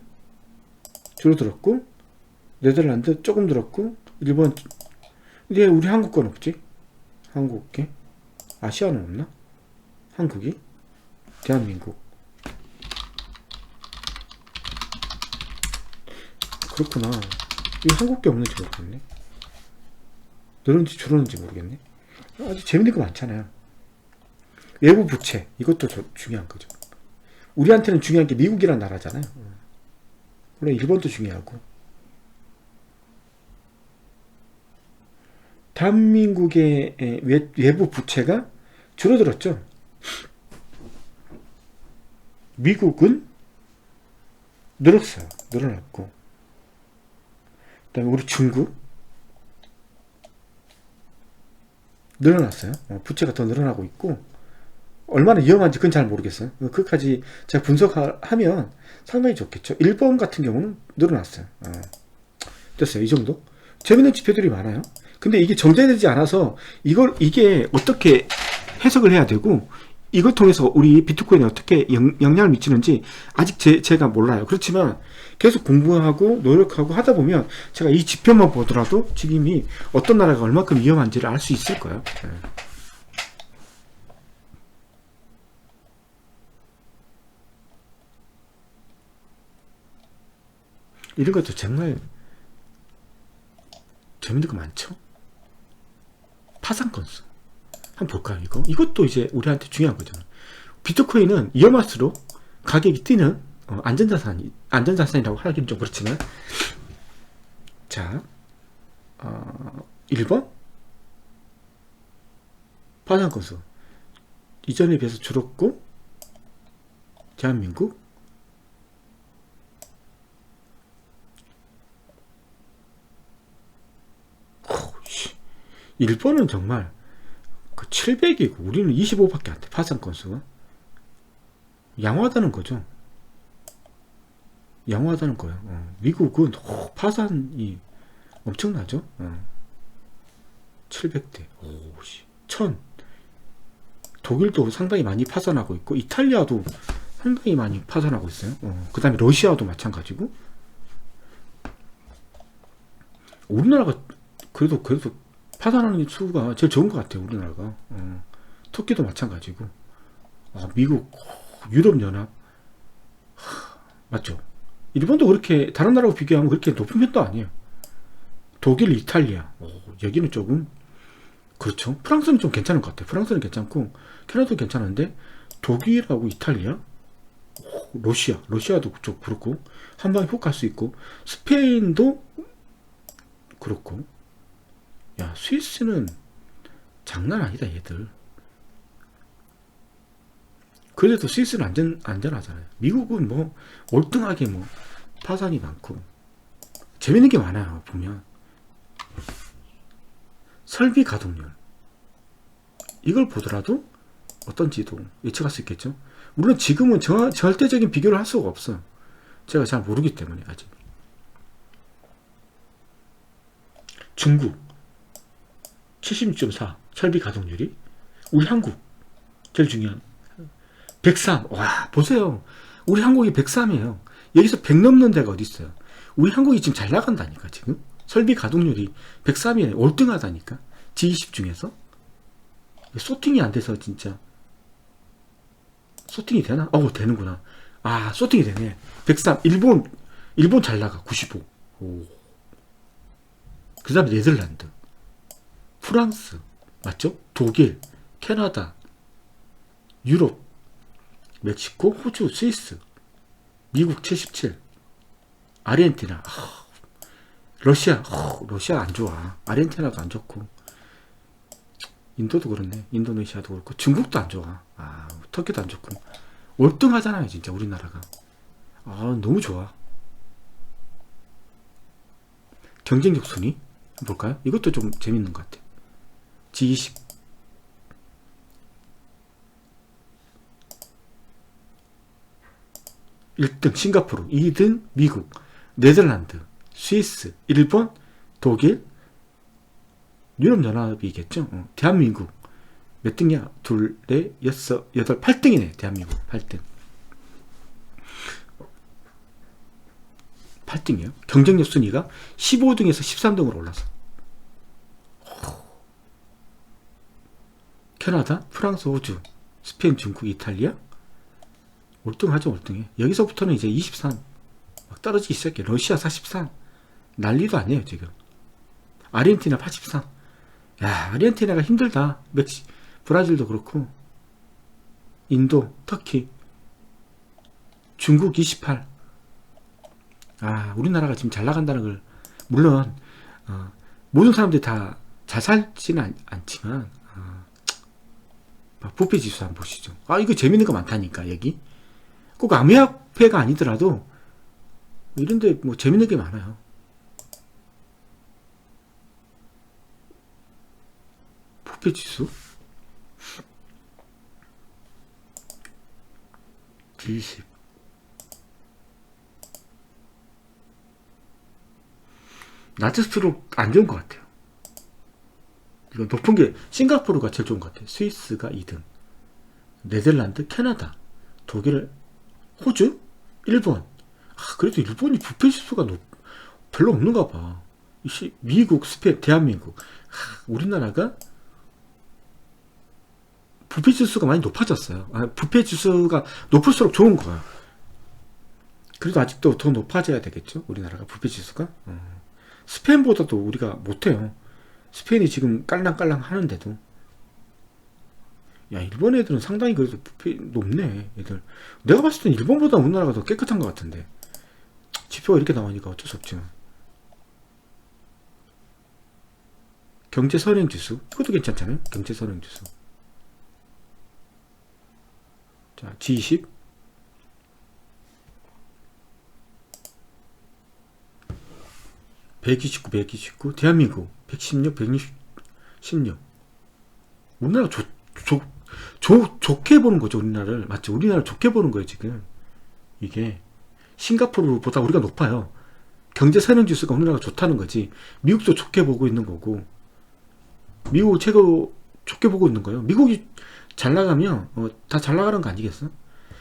줄어들었고, 네덜란드 조금 늘었고, 일본. 근데 우리 한국 건 없지? 한국계? 아시아는 없나? 한국이? 대한민국. 그렇구나. 이 한국계 없는지 모르겠네. 늘었는지 줄었는지 모르겠네. 아주 재밌는 거 많잖아요. 외부 부채. 이것도 중요한 거죠. 우리한테는 중요한 게 미국이란 나라잖아요. 물론 일본도 중요하고. 대한민국의 외부 부채가 줄어들었죠. 미국은 늘었어요. 늘어났고. 그 다음에 우리 중국 늘어났어요. 부채가 더 늘어나고 있고, 얼마나 위험한지 그건 잘 모르겠어요. 그것까지 제가 분석하면 상당히 좋겠죠. 일본 같은 경우는 늘어났어요. 됐어요. 이 정도. 재밌는 지표들이 많아요. 근데 이게 정제되지 않아서 이게 어떻게 해석을 해야 되고, 이걸 통해서 우리 비트코인에 어떻게 영향을 미치는지 아직 제가 몰라요. 그렇지만 계속 공부하고 노력하고 하다 보면 제가 이 지표만 보더라도 지금이 어떤 나라가 얼마큼 위험한지를 알 수 있을 거예요. 이런 것도 정말 재밌는 거 많죠. 파산 건수 한번 볼까요? 이것도 이제 우리한테 중요한 거잖아. 비트코인은 위험할수록 가격이 뛰는 안전자산이라고 하기는 좀 그렇지만, 자, 1번 파산 건수 이전에 비해서 줄었고, 대한민국 일본은 정말 그 700이고 우리는 25밖에 안 돼. 파산 건수가 양호하다는 거죠. 양호하다는 거예요. 미국은 파산이 엄청나죠. 700대 1000. 독일도 상당히 많이 파산하고 있고 이탈리아도 상당히 많이 파산하고 있어요. 그 다음에 러시아도 마찬가지고. 우리나라가 그래도 파산하는 수가 제일 좋은 것 같아요. 우리나라가. 터키도 마찬가지고. 미국, 유럽연합 맞죠? 일본도 그렇게 다른 나라하고 비교하면 그렇게 높은 편도 아니에요. 독일, 이탈리아 여기는 조금 그렇죠. 프랑스는 좀 괜찮은 것 같아요. 프랑스는 괜찮고 캐나다도 괜찮은데 독일하고 이탈리아, 러시아도 좀 그렇고 한 방에 훅 갈 수 있고 스페인도 그렇고. 야, 스위스는 장난 아니다 얘들. 그래도 스위스는 안전하잖아요. 미국은 뭐 월등하게 뭐 파산이 많고 재밌는 게 많아요. 보면 설비 가동률 이걸 보더라도 어떤지도 예측할 수 있겠죠. 물론 지금은 절대적인 비교를 할 수가 없어요. 제가 잘 모르기 때문에. 아직 중국 76.4 설비 가동률이, 우리 한국 제일 중요한 103. 와, 보세요. 우리 한국이 103이에요. 여기서 100 넘는 데가 어디 있어요. 우리 한국이 지금 잘 나간다니까. 지금 설비 가동률이 103이에요. 월등하다니까. G20 중에서. 소팅이 안 돼서 진짜. 소팅이 되나? 되는구나. 소팅이 되네. 103. 일본 잘 나가. 95. 그 다음에 네덜란드, 프랑스 맞죠? 독일, 캐나다, 유럽, 멕시코, 호주, 스위스, 미국 77, 아르헨티나, 러시아 안 좋아. 아르헨티나도 안 좋고, 인도도 그렇네. 인도네시아도 그렇고, 중국도 안 좋아. 터키도 안 좋고. 월등하잖아요 진짜 우리나라가. 너무 좋아. 경쟁력 순위 볼까요? 이것도 좀 재밌는 것 같아. G20 1등 싱가포르, 2등 미국, 네덜란드, 스위스, 일본, 독일, 유럽연합이겠죠. 대한민국 몇 등이야? 둘, 넷, 여섯, 여덟, 8등이네. 대한민국 8등. 8등이에요. 경쟁력 순위가 15등에서 13등으로 올라서. 캐나다, 프랑스, 호주, 스페인, 중국, 이탈리아 월등하죠. 월등해. 여기서부터는 이제 23 막 떨어지기 시작해. 러시아 43 난리도 아니에요 지금. 아르헨티나 83. 야, 아르헨티나가 힘들다. 브라질도 그렇고, 인도, 터키, 중국 28. 우리나라가 지금 잘 나간다는 걸, 물론 모든 사람들이 다 잘 살지는 않지만, 부패 지수 한번 보시죠. 이거 재밌는 거 많다니까. 여기 꼭 아미아패가 아니더라도 이런데 뭐 재밌는 게 많아요. 부패 지수 G20 낮을수록 안 좋은 것 같아요. 이거 높은 게 싱가포르가 제일 좋은 것 같아요. 스위스가 2등, 네덜란드, 캐나다, 독일, 호주, 일본. 그래도 일본이 부패 지수가 별로 없는가 봐. 미국, 스페인, 대한민국. 우리나라가 부패 지수가 많이 높아졌어요. 부패 지수가 높을수록 좋은 거야. 그래도 아직도 더 높아져야 되겠죠. 우리나라가 부패 지수가. 스페인보다도 우리가 못해요. 스페인이 지금 깔랑깔랑 하는데도. 야, 일본 애들은 상당히 그래도 부패 높네. 애들. 내가 봤을 땐 일본보다 우리나라가 더 깨끗한 것 같은데. 지표가 이렇게 나오니까 어쩔 수 없지만. 경제 선행지수. 이것도 괜찮잖아요. 경제 선행지수. 자, G20. (129) 대한민국 116 116. 우리나라 좋게 보는 거죠. 우리나라를. 맞죠? 우리나라를 좋게 보는 거예요 지금. 이게 싱가포르보다 우리가 높아요. 경제 선행 지수가 우리나라가 좋다는 거지. 미국도 좋게 보고 있는 거고, 미국 최고 좋게 보고 있는 거예요. 미국이 잘 나가면 다 잘 나가는 거 아니겠어?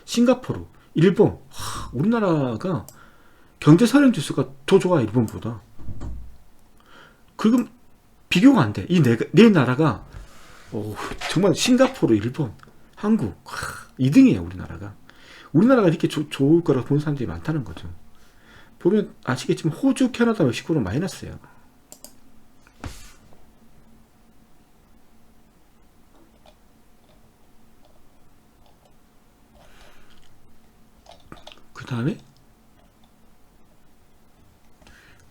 싱가포르, 일본, 우리나라가 경제 선행 지수가 더 좋아 일본보다. 그리고 비교가 안 돼. 이 네 나라가 정말 싱가포르, 일본, 한국 2등이에요 우리나라가. 우리나라가 이렇게 좋을 거라고 보는 사람들이 많다는 거죠. 보면 아시겠지만 호주, 캐나다, 멕시코는 마이너스예요. 그 다음에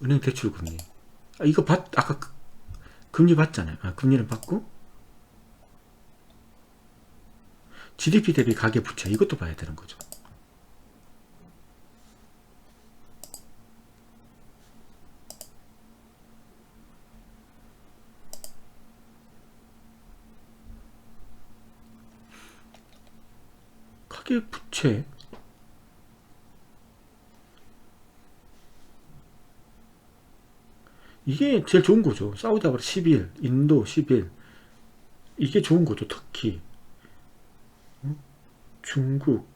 은행 대출 금리. 이거 아까 금리 받잖아요. 금리는 받고, GDP 대비 가계부채, 이것도 봐야 되는 거죠. 가계부채, 이게 제일 좋은 거죠. 사우디아라비아 11, 인도 11, 이게 좋은 거죠. 터키, 중국,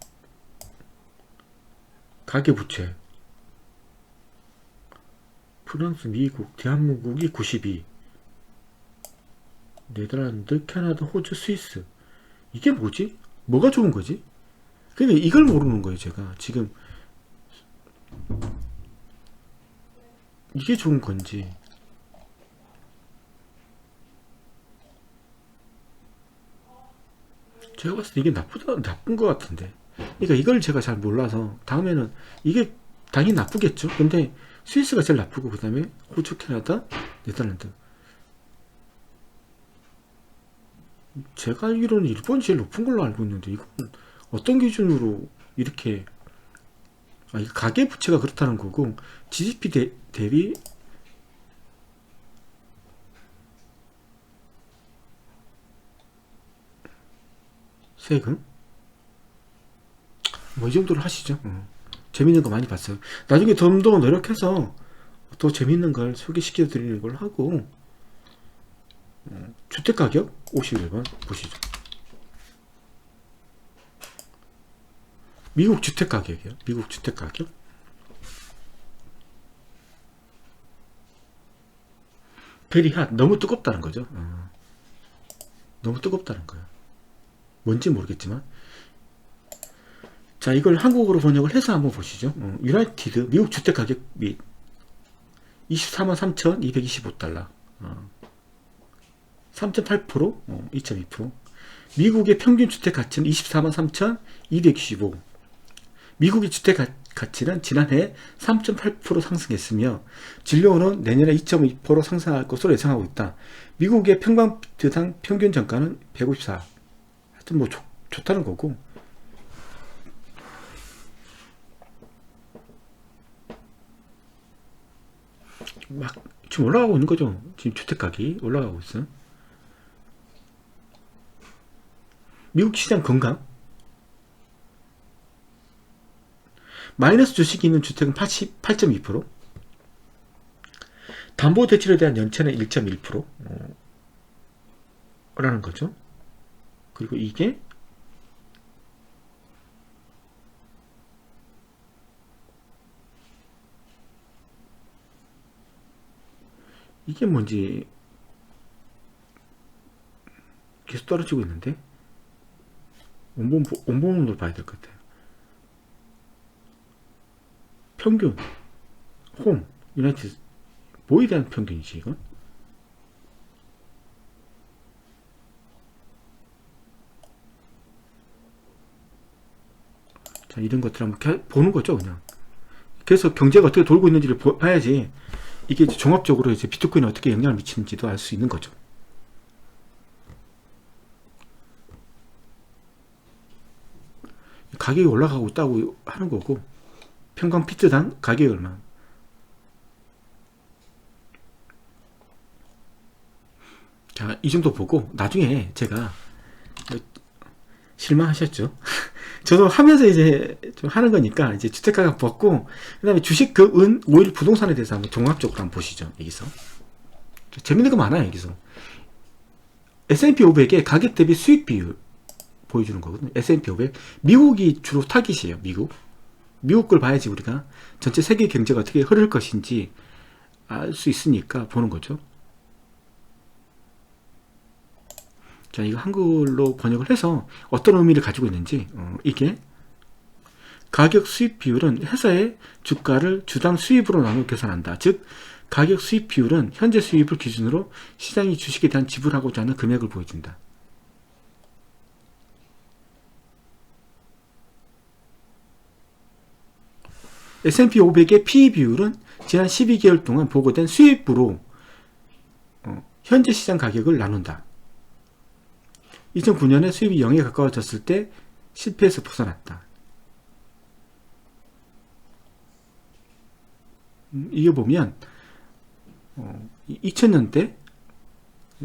가계부채, 프랑스, 미국, 대한민국이 92, 네덜란드, 캐나다, 호주, 스위스. 이게 뭐지? 뭐가 좋은 거지? 그러니까 이걸 모르는 거예요 제가 지금. 이게 좋은 건지. 제가 봤을 때 이게 나쁜 것 같은데. 그러니까 이걸 제가 잘 몰라서 다음에는, 이게 당연히 나쁘겠죠. 근데 스위스가 제일 나쁘고, 그 다음에 호주, 캐나다, 네덜란드. 제가 알기로는 일본이 제일 높은 걸로 알고 있는데, 이건 어떤 기준으로 이렇게, 이거 가계부채가 그렇다는 거고, GDP 대비 세금? 뭐 이 정도로 하시죠. 재밌는 거 많이 봤어요. 나중에 좀 더 노력해서 더 재밌는 걸 소개시켜 드리는 걸 하고, 주택가격 51번 보시죠. 미국 주택가격이요. 미국 주택가격. 베리 핫. 너무 뜨겁다는 거죠. 너무 뜨겁다는 거예요. 뭔지 모르겠지만. 자, 이걸 한국어로 번역을 해서 한번 보시죠. 유나이티드 미국 주택가격 및 24만 3,225달러, 3.8%, 2.2%. 미국의 평균 주택 가치는 24만 3,265. 미국의 주택 가치는 지난해 3.8% 상승했으며 진료원은 내년에 2.2% 상승할 것으로 예상하고 있다. 미국의 평방미터당 평균 정가는 154. 하여튼 뭐 좋다는 거고. 막 지금 올라가고 있는 거죠. 지금 주택가격이 올라가고 있어요. 미국 시장 건강. 마이너스 주식이 있는 주택은 88.2%, 담보대출에 대한 연체는 1.1% 라는 거죠. 그리고 이게 뭔지 계속 떨어지고 있는데, 원본으로 봐야 될 것 같아요. 평균, 홈, 유나이티드, 뭐에 대한 평균이지 이건? 자, 이런 것들 한번 보는 거죠, 그냥. 그래서 경제가 어떻게 돌고 있는지를 봐야지 이게 종합적으로 이제 비트코인에 어떻게 영향을 미치는지도 알 수 있는 거죠. 가격이 올라가고 있다고 하는 거고, 평당 피트당 가격이 얼마. 자, 이 정도 보고 나중에 제가 실망하셨죠? 저도 하면서 이제 좀 하는 거니까 이제 주택가격 벗고, 그 다음에 주식, 은, 오일 부동산에 대해서 한번 종합적으로 한번 보시죠. 여기서 재밌는 거 많아요. 여기서 S&P 500의 가격 대비 수익 비율 보여주는 거거든요. S&P 500 미국이 주로 타깃이에요. 미국 걸 봐야지 우리가 전체 세계 경제가 어떻게 흐를 것인지 알 수 있으니까 보는 거죠. 자, 이거 한글로 번역을 해서 어떤 의미를 가지고 있는지, 이게 가격 수입 비율은 회사의 주가를 주당 수입으로 나눠 계산한다. 즉 가격 수입 비율은 현재 수입을 기준으로 시장이 주식에 대한 지불하고자 하는 금액을 보여준다. S&P 500의 PE 비율은 지난 12개월 동안 보고된 수입으로 현재 시장 가격을 나눈다. 2009년에 수입이 0에 가까워졌을 때 실패에서 벗어났다. 이게 보면 2000년대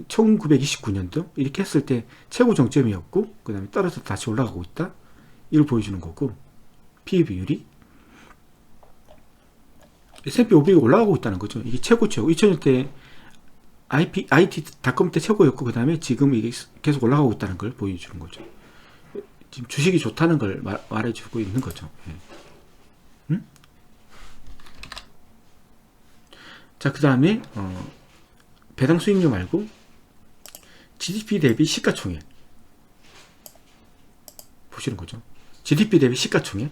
1929년도 이렇게 했을 때 최고 정점이었고, 그 다음에 떨어져서 다시 올라가고 있다, 이걸 보여주는 거고, PE 비율이 S&P 500이 올라가고 있다는 거죠. 이게 최고죠. 2000년대 IT 닷컴 때 최고였고, 그 다음에 지금 이게 계속 올라가고 있다는 걸 보여주는 거죠. 지금 주식이 좋다는 걸 말해주고 있는 거죠. 응? 자, 그 다음에 배당 수익률 말고 GDP 대비 시가총액 보시는 거죠. GDP 대비 시가총액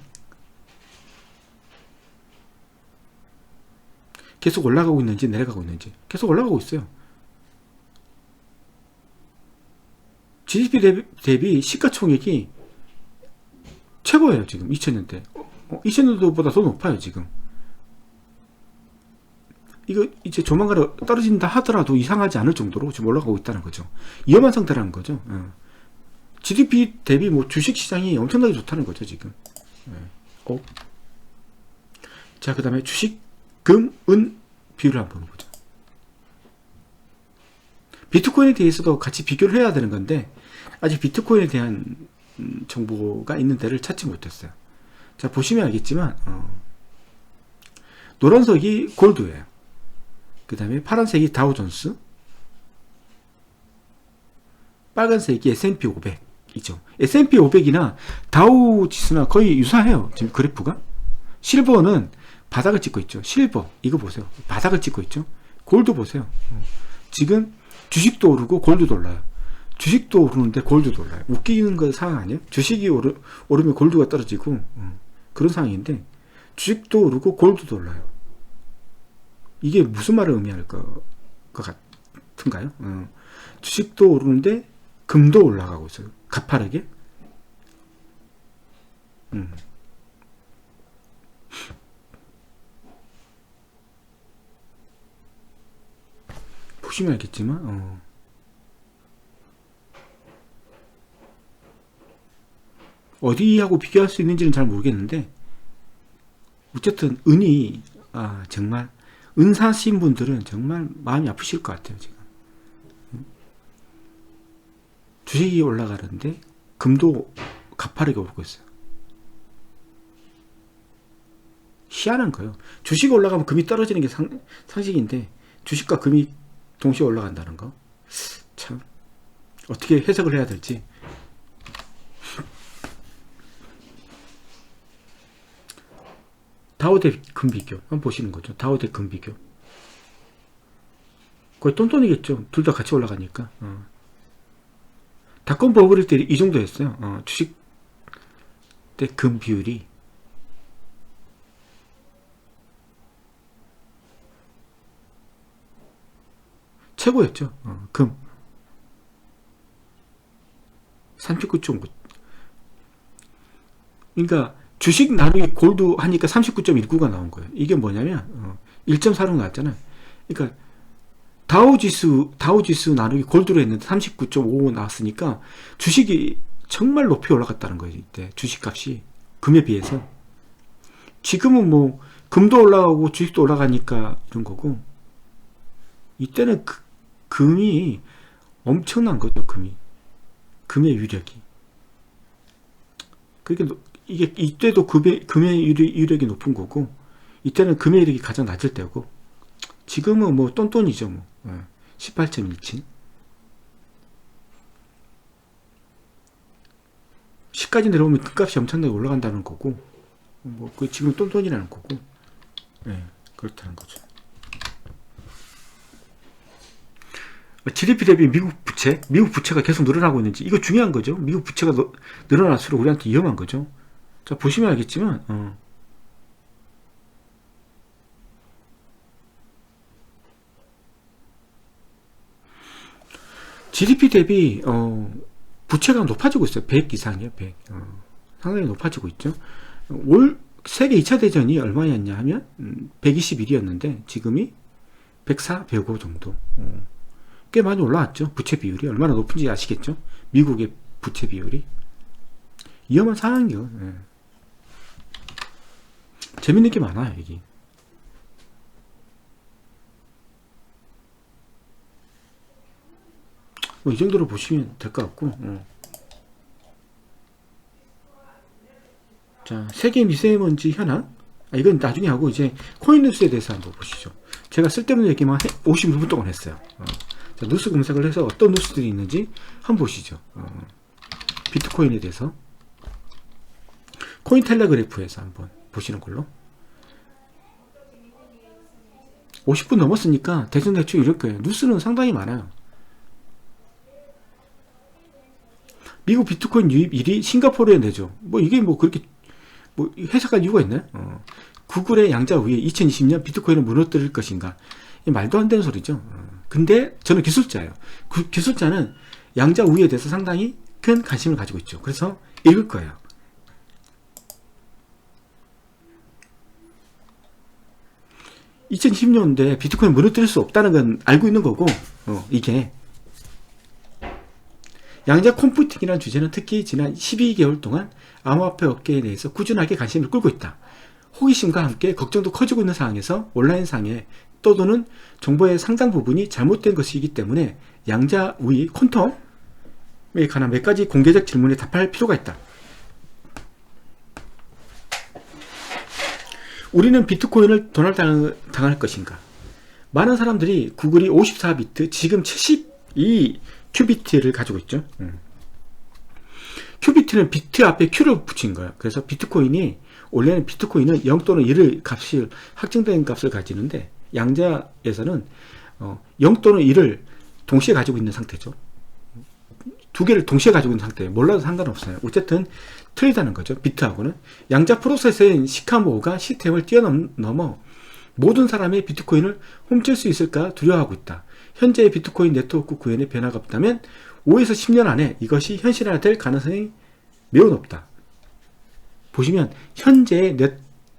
계속 올라가고 있는지 내려가고 있는지. 계속 올라가고 있어요. GDP 대비 시가총액이 최고예요. 지금 2000년대 2000년도보다 더 높아요. 지금 이거 이제 조만간 떨어진다 하더라도 이상하지 않을 정도로 지금 올라가고 있다는 거죠. 위험한 상태라는 거죠. GDP 대비 뭐 주식시장이 엄청나게 좋다는 거죠. 지금. 자, 그 다음에 주식, 금, 은 비율을 한번 보자. 비트코인에 대해서도 같이 비교를 해야 되는 건데 아직 비트코인에 대한 정보가 있는 데를 찾지 못했어요. 자, 보시면 알겠지만 노란색이 골드예요. 그 다음에 파란색이 다우존스, 빨간색이 S&P 500이죠. S&P 500이나 다우 지수나 거의 유사해요. 지금 그래프가. 실버는 바닥을 찍고 있죠. 실버 이거 보세요. 바닥을 찍고 있죠. 골드 보세요. 지금 주식도 오르고 골드도 올라요. 주식도 오르는데 골드도 올라요. 웃기는 건 상황 아니에요? 주식이 오르면 골드가 떨어지고 그런 상황인데 주식도 오르고 골드도 올라요. 이게 무슨 말을 의미할 것 같은가요? 주식도 오르는데 금도 올라가고 있어요. 가파르게. 보시면 알겠지만 어디하고 비교할 수 있는지는 잘 모르겠는데 어쨌든 은이 정말 은 사신 분들은 정말 마음이 아프실 것 같아요. 지금 주식이 올라가는데 금도 가파르게 오르고 있어요. 희한한 거예요. 주식이 올라가면 금이 떨어지는 게 상식인데 주식과 금이 동시에 올라간다는 거, 참 어떻게 해석을 해야 될지. 다우 대 금 비교 한번 보시는 거죠. 다우 대 금 비교 거의 똔똔이겠죠. 둘 다 같이 올라가니까. 닷컴 버블일 때 이 정도였어요. 주식 대 금 비율이. 최고였죠. 금 39.9. 그러니까 주식 나누기 골드 하니까 39.19가 나온 거예요. 이게 뭐냐면 1.46 나왔잖아요. 그러니까 다우 지수 나누기 골드로 했는데 39.5 나왔으니까 주식이 정말 높이 올라갔다는 거예요. 이때 주식 값이 금에 비해서. 지금은 뭐 금도 올라가고 주식도 올라가니까 그런 거고, 이때는 금이 엄청난 거죠. 금의 위력이. 그러니까 이게 이때도 금의 위력이 높은 거고, 이때는 금의 위력이 가장 낮을 때고, 지금은 뭐 똔똔이죠. 뭐 18.17. 10까지 내려오면 금값이 엄청나게 올라간다는 거고, 뭐 지금 똔똔이라는 거고, 그렇다는 거죠. GDP 대비 미국 부채가 계속 늘어나고 있는지, 이거 중요한 거죠. 미국 부채가 늘어날수록 우리한테 위험한 거죠. 자, 보시면 알겠지만, GDP 대비 부채가 높아지고 있어요. 100 이상이에요. 100. 상당히 높아지고 있죠. 세계 2차 대전이 얼마였냐 하면 121이었는데 지금이 104, 105 정도. 꽤 많이 올라왔죠. 부채 비율이 얼마나 높은지 아시겠죠? 미국의 부채 비율이. 위험한 상황이요. 재밌는 게 많아요, 여기. 뭐 이 정도로 보시면 될 것 같고. 자, 세계 미세먼지 현황. 이건 나중에 하고, 이제 코인 뉴스에 대해서 한번 보시죠. 제가 쓸데없는 얘기만 52분 동안 했어요. 자, 뉴스 검색을 해서 어떤 뉴스들이 있는지 한번 보시죠. 비트코인에 대해서 코인텔레그래프에서 한번 보시는 걸로. 50분 넘었으니까 대충 이럴 거예요. 뉴스는 상당히 많아요. 미국 비트코인 유입 1위 싱가포르에 내죠. 뭐 이게 뭐 그렇게 뭐 해석할 이유가 있나요? 구글의 양자 위에 2020년 비트코인을 무너뜨릴 것인가? 말도 안 되는 소리죠. 근데 저는 기술자예요. 기술자는 양자 우위에 대해서 상당히 큰 관심을 가지고 있죠. 그래서 읽을 거예요. (2020년도에) 비트코인 무너뜨릴 수 없다는 건 알고 있는 거고, 이게 양자 컴퓨팅이라는 주제는 특히 지난 12개월 동안 암호화폐 업계에 대해서 꾸준하게 관심을 끌고 있다. 호기심과 함께 걱정도 커지고 있는 상황에서 온라인상에 떠도는 정보의 상당 부분이 잘못된 것이기 때문에 양자 우위 퀀텀에 관한 몇 가지 공개적 질문에 답할 필요가 있다. 우리는 비트코인을 도난당할 것인가? 많은 사람들이 구글이 54비트, 지금 72 큐비트를 가지고 있죠. 큐비트는 비트 앞에 Q를 붙인 거예요. 그래서 비트코인이, 원래는 비트코인은 0 또는 1을 값을, 확정된 값을 가지는데, 양자에서는 0 또는 1을 동시에 가지고 있는 상태죠. 두 개를 동시에 가지고 있는 상태예요. 몰라도 상관없어요. 어쨌든 틀리다는 거죠. 비트하고는. 양자 프로세서인 시카모가 시스템을 뛰어넘어 모든 사람의 비트코인을 훔칠 수 있을까 두려워하고 있다. 현재의 비트코인 네트워크 구현에 변화가 없다면 5에서 10년 안에 이것이 현실화될 가능성이 매우 높다. 보시면 현재의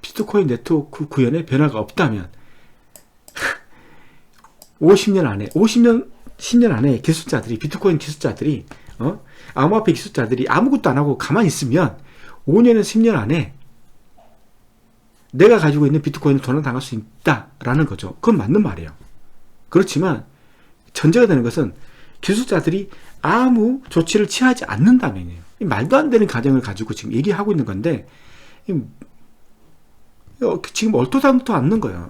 비트코인 네트워크 구현에 변화가 없다면 50년 안에 10년 안에 기술자들이, 비트코인 기술자들이, 암호화폐 기술자들이 아무것도 안 하고 가만히 있으면 5년에서 10년 안에 내가 가지고 있는 비트코인을 도난당할 수 있다라는 거죠. 그건 맞는 말이에요. 그렇지만 전제가 되는 것은 기술자들이 아무 조치를 취하지 않는다면이에요. 말도 안 되는 가정을 가지고 지금 얘기하고 있는 건데, 지금 얼토당토 않는 거예요.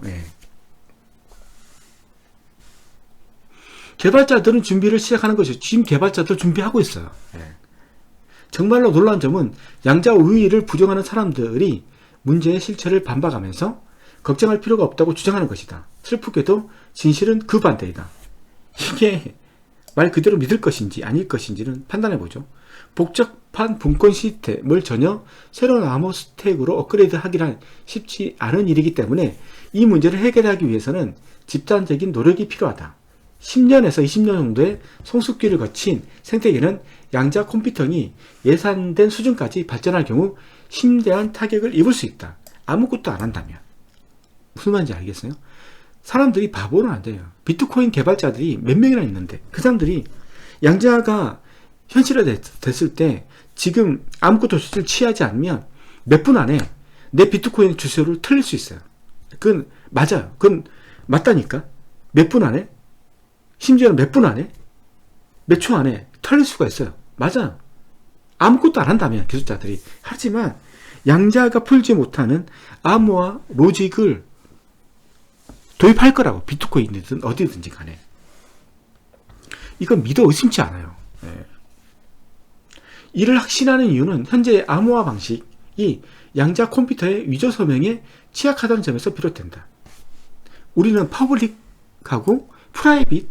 개발자들은 준비를 시작하는 것이죠. 지금 개발자들 준비하고 있어요. 정말로 놀라운 점은 양자 우위를 부정하는 사람들이 문제의 실체를 반박하면서 걱정할 필요가 없다고 주장하는 것이다. 슬프게도 진실은 그 반대이다. 이게 말 그대로 믿을 것인지 아닐 것인지는 판단해보죠. 복잡한 분권 시스템을 전혀 새로운 암호 스택으로 업그레이드 하기란 쉽지 않은 일이기 때문에 이 문제를 해결하기 위해서는 집단적인 노력이 필요하다. 10년에서 20년 정도의 성숙기를 거친 생태계는 양자 컴퓨팅이 예상된 수준까지 발전할 경우 심대한 타격을 입을 수 있다. 아무것도 안 한다면. 무슨 말인지 알겠어요? 사람들이 바보는 안 돼요. 비트코인 개발자들이 몇 명이나 있는데 그 사람들이 양자가 현실화됐을 때 지금 아무것도 조치를 취하지 않으면 몇 분 안에 내 비트코인 주소를 틀릴 수 있어요. 그건 맞아요. 그건 맞다니까. 몇 분 안에, 심지어는 몇 분 안에, 몇 초 안에 털릴 수가 있어요. 맞아. 아무것도 안 한다면 기술자들이. 하지만 양자가 풀지 못하는 암호화 로직을 도입할 거라고. 비트코인이든 어디든지 간에. 이건 믿어 의심치 않아요. 네. 이를 확신하는 이유는 현재 암호화 방식이 양자 컴퓨터의 위조 서명에 취약하다는 점에서 비롯된다. 우리는 퍼블릭하고 프라이빗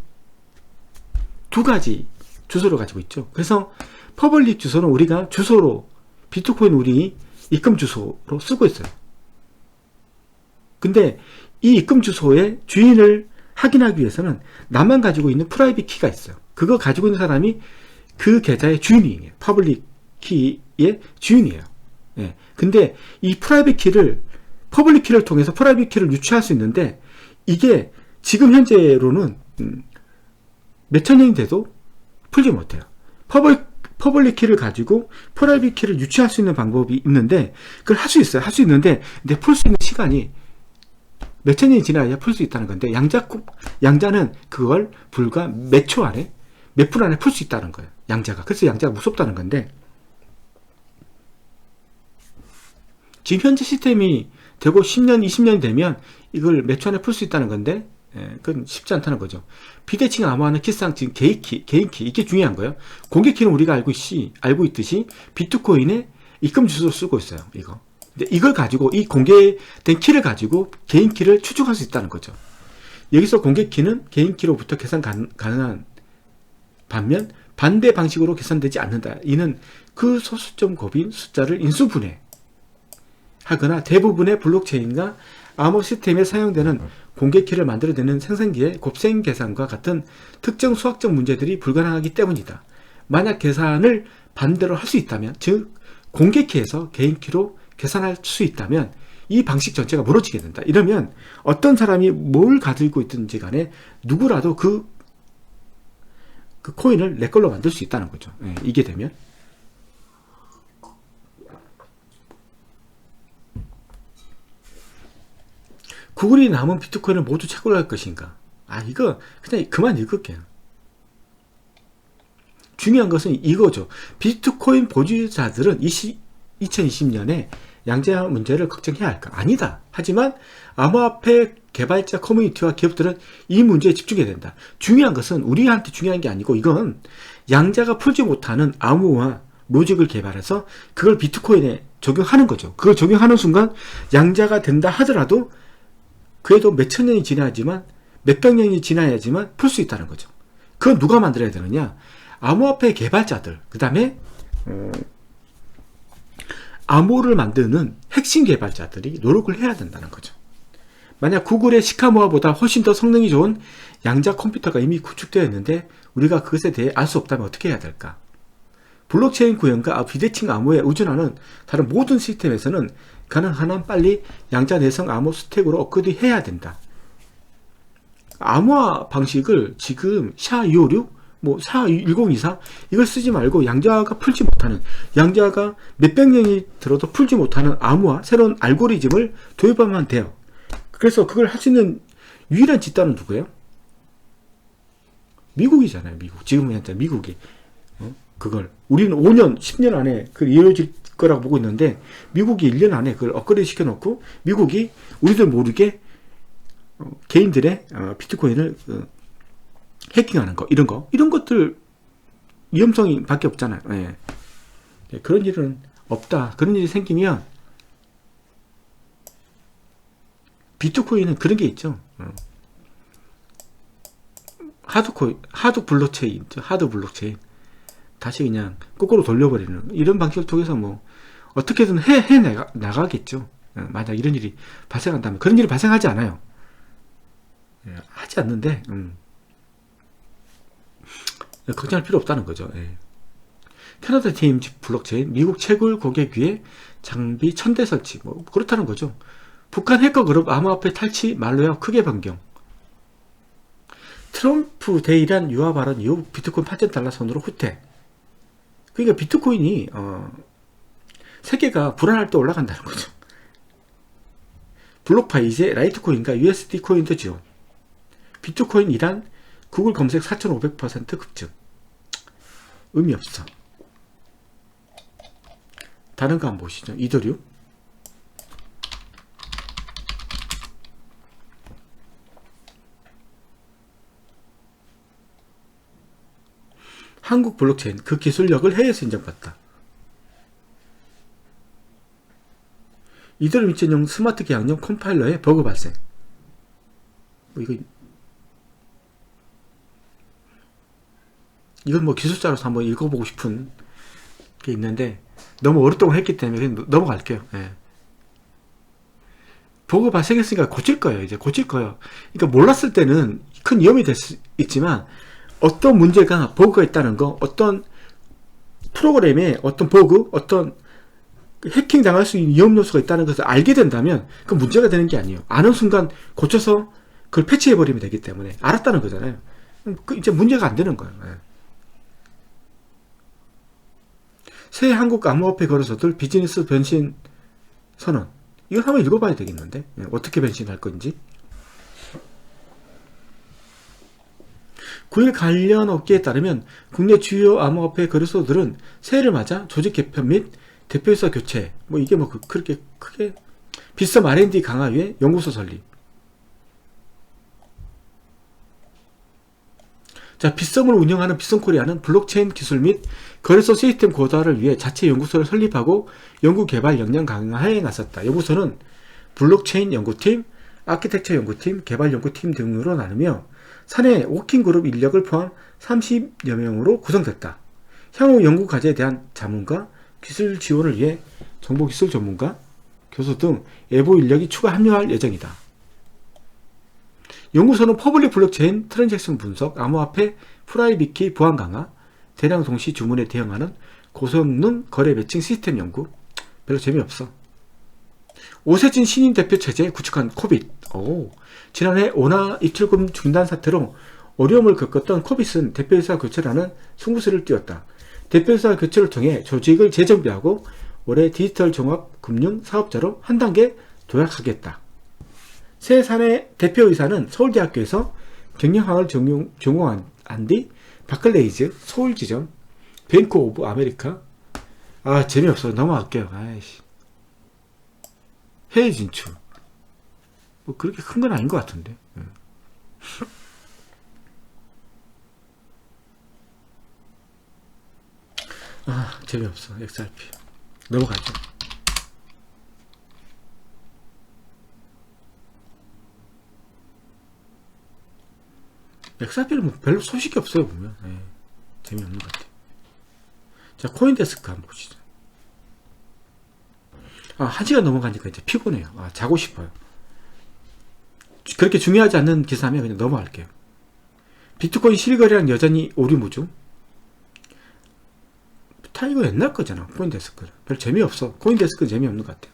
두 가지 주소를 가지고 있죠. 그래서 퍼블릭 주소는 우리가 주소로 비트코인 우리 입금 주소로 쓰고 있어요. 근데 이 입금 주소의 주인을 확인하기 위해서는 나만 가지고 있는 프라이빗 키가 있어요. 그거 가지고 있는 사람이 그 계좌의 주인이에요. 퍼블릭 키의 주인이에요. 예. 근데 이 프라이빗 키를 퍼블릭 키를 통해서 프라이빗 키를 유추할 수 있는데 이게 지금 현재로는 몇천 년이 돼도 풀지 못해요. 퍼블릭 키를 가지고 프라이빗 키를 유추할 수 있는 방법이 있는데 그걸 할 수 있어요. 할 수 있는데 근데 풀 수 있는 시간이 몇천 년이 지나야 풀 수 있다는 건데 양자는 그걸 불과 몇 초 안에 몇 분 안에 풀 수 있다는 거예요. 양자가. 그래서 양자가 무섭다는 건데 지금 현재 시스템이 되고 10년, 20년이 되면 이걸 몇 초 안에 풀 수 있다는 건데 그건 쉽지 않다는 거죠. 비대칭 암호화는 기상 지금 개인키 이게 중요한 거예요. 공개키는 우리가 알고 있듯이 비트코인의 입금 주소를 쓰고 있어요. 이거. 근데 이걸 가지고 이 공개된 키를 가지고 개인 키를 추적할 수 있다는 거죠. 여기서 공개 키는 개인 키로부터 계산 가능한 반면 반대 방식으로 계산되지 않는다. 이는 그 소수점 곱인 숫자를 인수분해 하거나 대부분의 블록체인과 암호 시스템에 사용되는 공개키를 만들어내는 생성기의 곱셈 계산과 같은 특정 수학적 문제들이 불가능하기 때문이다. 만약 계산을 반대로 할 수 있다면, 즉 공개키에서 개인키로 계산할 수 있다면 이 방식 전체가 무너지게 된다. 이러면 어떤 사람이 뭘 가지고 있든지 간에 누구라도 그 코인을 내 걸로 만들 수 있다는 거죠. 이게 되면. 구글이 남은 비트코인을 모두 채굴할 것인가? 이거 그냥 그만 읽을게요. 중요한 것은 이거죠. 비트코인 보유자들은 2020년에 양자 문제를 걱정해야 할까? 아니다. 하지만 암호화폐 개발자 커뮤니티와 기업들은 이 문제에 집중해야 된다. 중요한 것은 우리한테 중요한 게 아니고 이건 양자가 풀지 못하는 암호화 로직을 개발해서 그걸 비트코인에 적용하는 거죠. 그걸 적용하는 순간 양자가 된다 하더라도 그래도 몇천 년이 지나야지만 몇백 년이 지나야지만 풀 수 있다는 거죠. 그건 누가 만들어야 되느냐? 암호화폐 개발자들, 그 다음에 암호를 만드는 핵심 개발자들이 노력을 해야 된다는 거죠. 만약 구글의 시카모아보다 훨씬 더 성능이 좋은 양자 컴퓨터가 이미 구축되어 있는데 우리가 그것에 대해 알 수 없다면 어떻게 해야 될까? 블록체인 구현과 비대칭 암호에 의존하는 다른 모든 시스템에서는 가능한 한 빨리 양자 내성 암호 스택으로 업그레이드 해야 된다. 암호화 방식을 지금 SHA-256, SHA-1024 이걸 쓰지 말고 양자가 풀지 못하는, 양자가 몇백 년이 들어도 풀지 못하는 암호화 새로운 알고리즘을 도입하면 돼요. 그래서 그걸 할 수 있는 유일한 집단은 누구예요? 미국이잖아요. 미국. 지금 현재 미국이 그걸 우리는 5년, 10년 안에 그걸 이루어질 거라고 보고 있는데 미국이 1년 안에 그걸 업그레이드 시켜놓고 미국이 우리들 모르게 개인들의 비트코인을 해킹하는 거 이런 것들 위험성이 밖에 없잖아요. 예. 그런 일은 없다. 그런 일이 생기면 비트코인은 그런 게 있죠. 하드 블록체인 다시 그냥 거꾸로 돌려버리는 이런 방식을 통해서 어떻게든 해 나가겠죠. 만약 이런 일이 발생한다면. 그런 일이 발생하지 않아요. 하지 않는데 걱정할 필요 없다는 거죠. 캐나다 TMZ 블록체인, 미국 채굴 고객 위에 장비 1000대 설치, 그렇다는 거죠. 북한 해커 그룹 암호화폐 탈취 말로웨어 크게 변경. 트럼프 대이란 유화 발언 이후 비트코인 8,000달러 선으로 후퇴. 그러니까 비트코인이 세계가 불안할 때 올라간다는 거죠. 블록파이 이제 라이트코인과 USD 코인도 지원. 비트코인 이란 구글 검색 4,500% 급증. 의미 없어. 다른 거 한번 보시죠. 이더리움. 한국 블록체인 그 기술력을 해외에서 인정받다. 이더리움 2.0 스마트 계약용 컴파일러에 버그 발생. 이건 뭐 기술자로서 한번 읽어보고 싶은 게 있는데 너무 오랫동안 했기 때문에 그냥 넘어갈게요. 예. 버그 발생했으니까 고칠 거예요. 이제 고칠 거예요. 그러니까 몰랐을 때는 큰 위험이 될 수 있지만 어떤 문제가 버그가 있다는 거, 어떤 프로그램에 어떤 버그, 어떤 해킹 당할 수 있는 위험 요소가 있다는 것을 알게 된다면 그 문제가 되는 게 아니에요. 아는 순간 고쳐서 그걸 패치해버리면 되기 때문에 알았다는 거잖아요. 이제 문제가 안 되는 거예요. 예. 새 한국 암호화폐 거래소들 비즈니스 변신 선언. 이걸 한번 읽어봐야 되겠는데 어떻게 변신할 건지. 9일 관련 업계에 따르면 국내 주요 암호화폐 거래소들은 새해를 맞아 조직 개편 및 대표이사 교체, 뭐 이게 뭐 그렇게 크게 빗썸 R&D 강화 위해 연구소 설립. 자, 빗썸을 운영하는 빗썸코리아는 블록체인 기술 및 거래소 시스템 고도화를 위해 자체 연구소를 설립하고 연구 개발 역량 강화에 나섰다. 연구소는 블록체인 연구팀, 아키텍처 연구팀, 개발 연구팀 등으로 나누며 사내 워킹그룹 인력을 포함 30여 명으로 구성됐다. 향후 연구 과제에 대한 자문과 기술 지원을 위해 정보기술 전문가, 교수 등 외부 인력이 추가 합류할 예정이다. 연구소는 퍼블릭 블록체인, 트랜잭션 분석, 암호화폐, 프라이빗키 보안 강화, 대량 동시 주문에 대응하는 고성능 거래 매칭 시스템 연구. 별로 재미없어. 오세진 신임 대표 체제 구축한 코빗. 지난해 원화 입출금 중단 사태로 어려움을 겪었던 코빗은 대표이사 교체라는 승부수를 띄웠다. 대표이사 교체를 통해 조직을 재정비하고 올해 디지털 종합 금융 사업자로 한 단계 도약하겠다. 새 사내 대표이사는 서울대학교에서 경영학을 전공한 뒤 바클레이즈, 서울지점, 뱅크 오브 아메리카. 재미없어. 넘어갈게요. 아이씨. 해외 진출. 뭐 그렇게 큰 건 아닌 것 같은데. 재미없어. XRP. 넘어가죠. XRP는 뭐 별로 소식이 없어요, 보면. 재미없는 것 같아요. 자, 코인데스크 한번 보시죠. 1시간 넘어가니까 이제 피곤해요. 자고 싶어요. 그렇게 중요하지 않는 기사면 그냥 넘어갈게요. 비트코인 실거래량 여전히 오류무중. 이거 옛날 거잖아. 코인데스크. 별 재미없어. 코인데스크는 재미없는 것 같아요.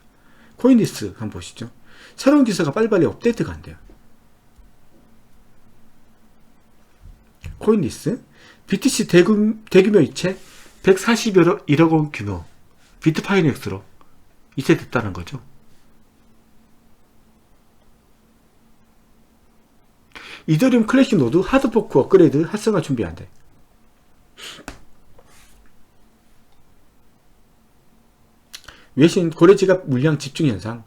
코인리스트 한번 보시죠. 새로운 기사가 빨리빨리 업데이트가 안 돼요. 코인리스트. BTC 대규모 이체 141억 원 규모. 비트파이넥스로 이체됐다는 거죠. 이더리움 클래식 노드 하드포크 업그레이드 활성화 준비한대. 외신 고래지갑 물량 집중 현상.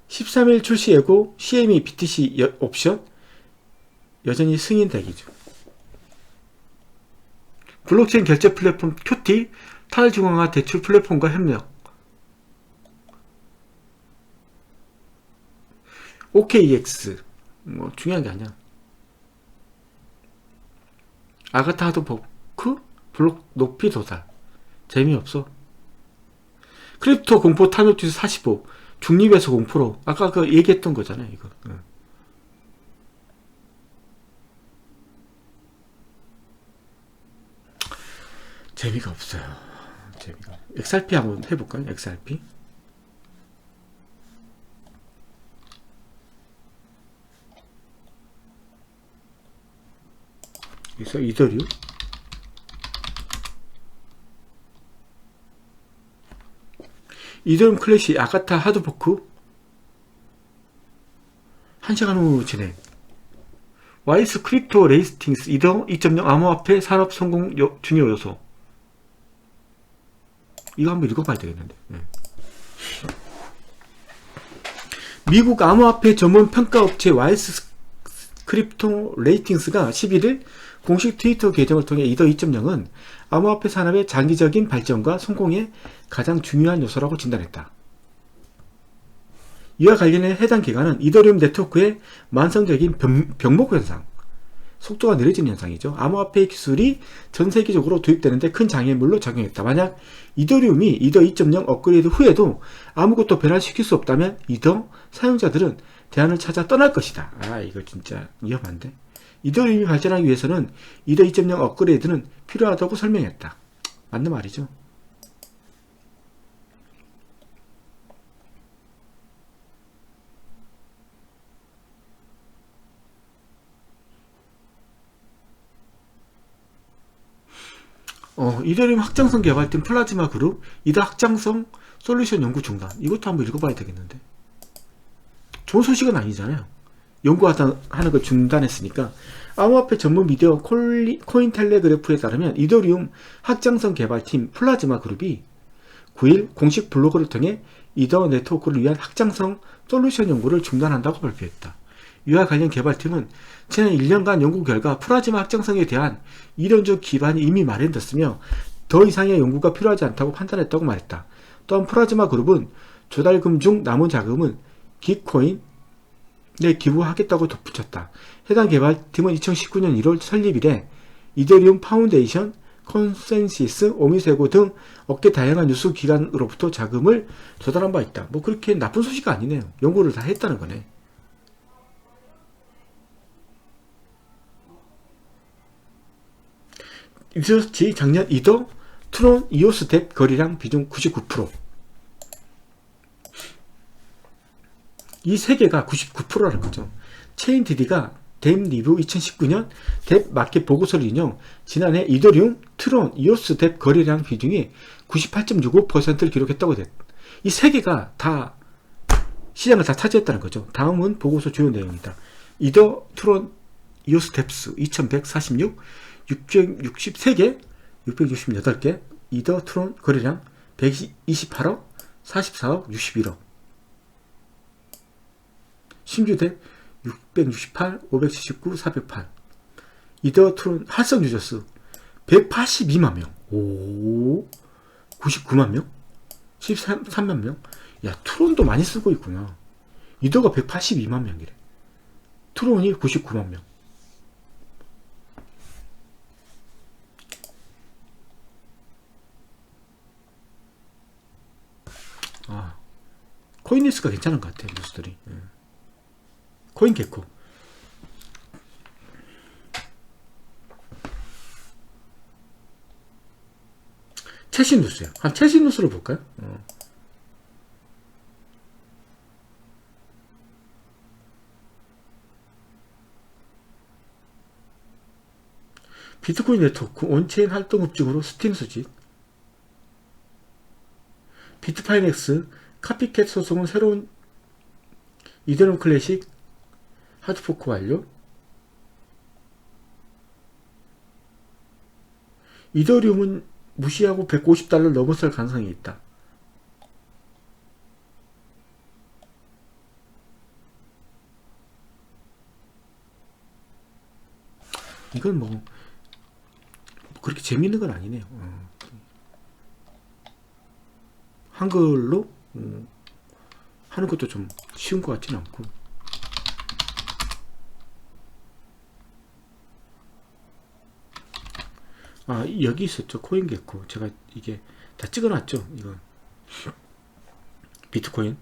13일 출시 예고 CME BTC 옵션 여전히 승인 대기죠. 블록체인 결제 플랫폼 큐티 탈중앙화 대출 플랫폼과 협력. OKEX 뭐 중요한 게 아니야. 아가타 하드포크 블록 높이 도달. 재미없어. 크립토 공포 탐욕지수 45 중립에서 공포로. 아까 그 얘기했던 거잖아요, 이거. 재미가 없어요. XRP 한번 해볼까요? XRP. 여기서 이더리움. 이더리움 클래식 아가타 하드포크 1시간 후 진행. 와이스 크립토 레이스팅스 이더 2.0 암호화폐 산업 성공 중요 요소. 이거 한번 읽어봐야 되겠는데. 네. 미국 암호화폐 전문 평가업체 와이스 크립토 레이팅스가 11일 공식 트위터 계정을 통해 이더 2.0은 암호화폐 산업의 장기적인 발전과 성공의 가장 중요한 요소라고 진단했다. 이와 관련해 해당 기관은 이더리움 네트워크의 만성적인 병목 현상, 속도가 느려지는 현상이죠. 암호화폐 기술이 전 세계적으로 도입되는데 큰 장애물로 작용했다. 만약 이더리움이 이더 2.0 업그레이드 후에도 아무것도 변화시킬 수 없다면 이더 사용자들은 대안을 찾아 떠날 것이다. 아, 이거 진짜 위험한데. 이더리움이 발전하기 위해서는 이더 2.0 업그레이드는 필요하다고 설명했다. 맞는 말이죠. 이더리움 확장성 개발팀 플라즈마 그룹 이더 확장성 솔루션 연구 중단. 이것도 한번 읽어봐야 되겠는데. 좋은 소식은 아니잖아요. 연구하는 걸 중단했으니까. 암호화폐 전문 미디어 코인텔레그래프에 따르면 이더리움 확장성 개발팀 플라즈마 그룹이 9일 공식 블로그를 통해 이더 네트워크를 위한 확장성 솔루션 연구를 중단한다고 발표했다. 이와 관련 개발팀은 지난 1년간 연구 결과 플라즈마 확장성에 대한 이론적 기반이 이미 마련됐으며 더 이상의 연구가 필요하지 않다고 판단했다고 말했다. 또한 플라즈마 그룹은 조달금 중 남은 자금은 기코인에 기부하겠다고 덧붙였다. 해당 개발팀은 2019년 1월 설립 이래 이더리움 파운데이션, 컨센시스, 오미세고 등 업계 다양한 뉴스 기관으로부터 자금을 조달한 바 있다. 뭐 그렇게 나쁜 소식이 아니네요. 연구를 다 했다는 거네. 리서치 작년 이더 트론 이오스 뎁 거래량 비중 99%. 이 세 개가 99%라는 거죠. 체인DD가 뎁 리뷰 2019년 뎁 마켓 보고서를 인용, 지난해 이더리움, 트론, 이오스 뎁 거래량 비중이 98.65%를 기록했다고 했다. 이 세 개가 다 시장을 다 차지했다는 거죠. 다음은 보고서 주요 내용이다. 이더, 트론, 이오스 뎁스 2146, 663개, 668개, 이더, 트론 거래량 128억, 44억, 61억. 신규 뎁 668, 579, 408. 이더, 트론 활성 유저수 182만 명. 오, 99만 명? 13만 명? 야, 트론도 많이 쓰고 있구나. 이더가 182만 명이래. 트론이 99만 명. 아, 코인리스가 괜찮은 것 같아, 뉴스들이. 코인게코. 최신 뉴스예요. 한 최신 뉴스를 볼까요? 비트코인 네트워크 온체인 활동 흡증으로 스팀 수집. 비트파이넥스 카피캣 소송은 새로운 이더리움 클래식 하드포크 완료. 이더리움은 무시하고 $150 넘어설 가능성이 있다. 이건 뭐 그렇게 재밌는 건 아니네요. 한글로 하는 것도 좀 쉬운 것 같지는 않고. 아, 여기 있었죠. 코인게코. 제가 이게 다 찍어놨죠. 이거 비트코인.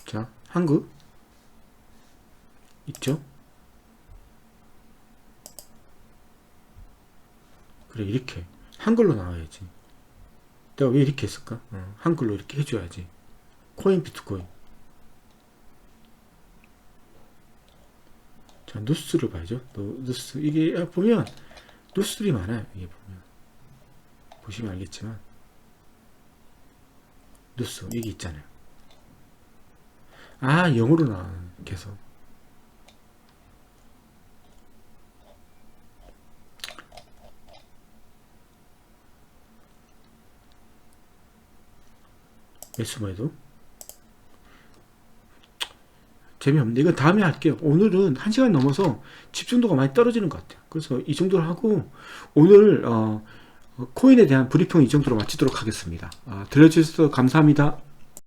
자, 한국 있죠. 그래, 이렇게 한글로 나와야지. 내가 왜 이렇게 했을까? 한글로 이렇게 해줘야지. 코인 비트코인. 자, 뉴스를 봐야죠. 뉴스. 이게 보면 뉴스들이 많아요. 이게 보면 보시면 알겠지만 뉴스 이게 있잖아요. 아, 영어로 나와요. 계속. 매수매도 재미없는데 이건 다음에 할게요. 오늘은 1시간 넘어서 집중도가 많이 떨어지는 것 같아요. 그래서 이 정도로 하고 오늘 코인에 대한 브리핑은 이 정도로 마치도록 하겠습니다. 들어주셔서 감사합니다.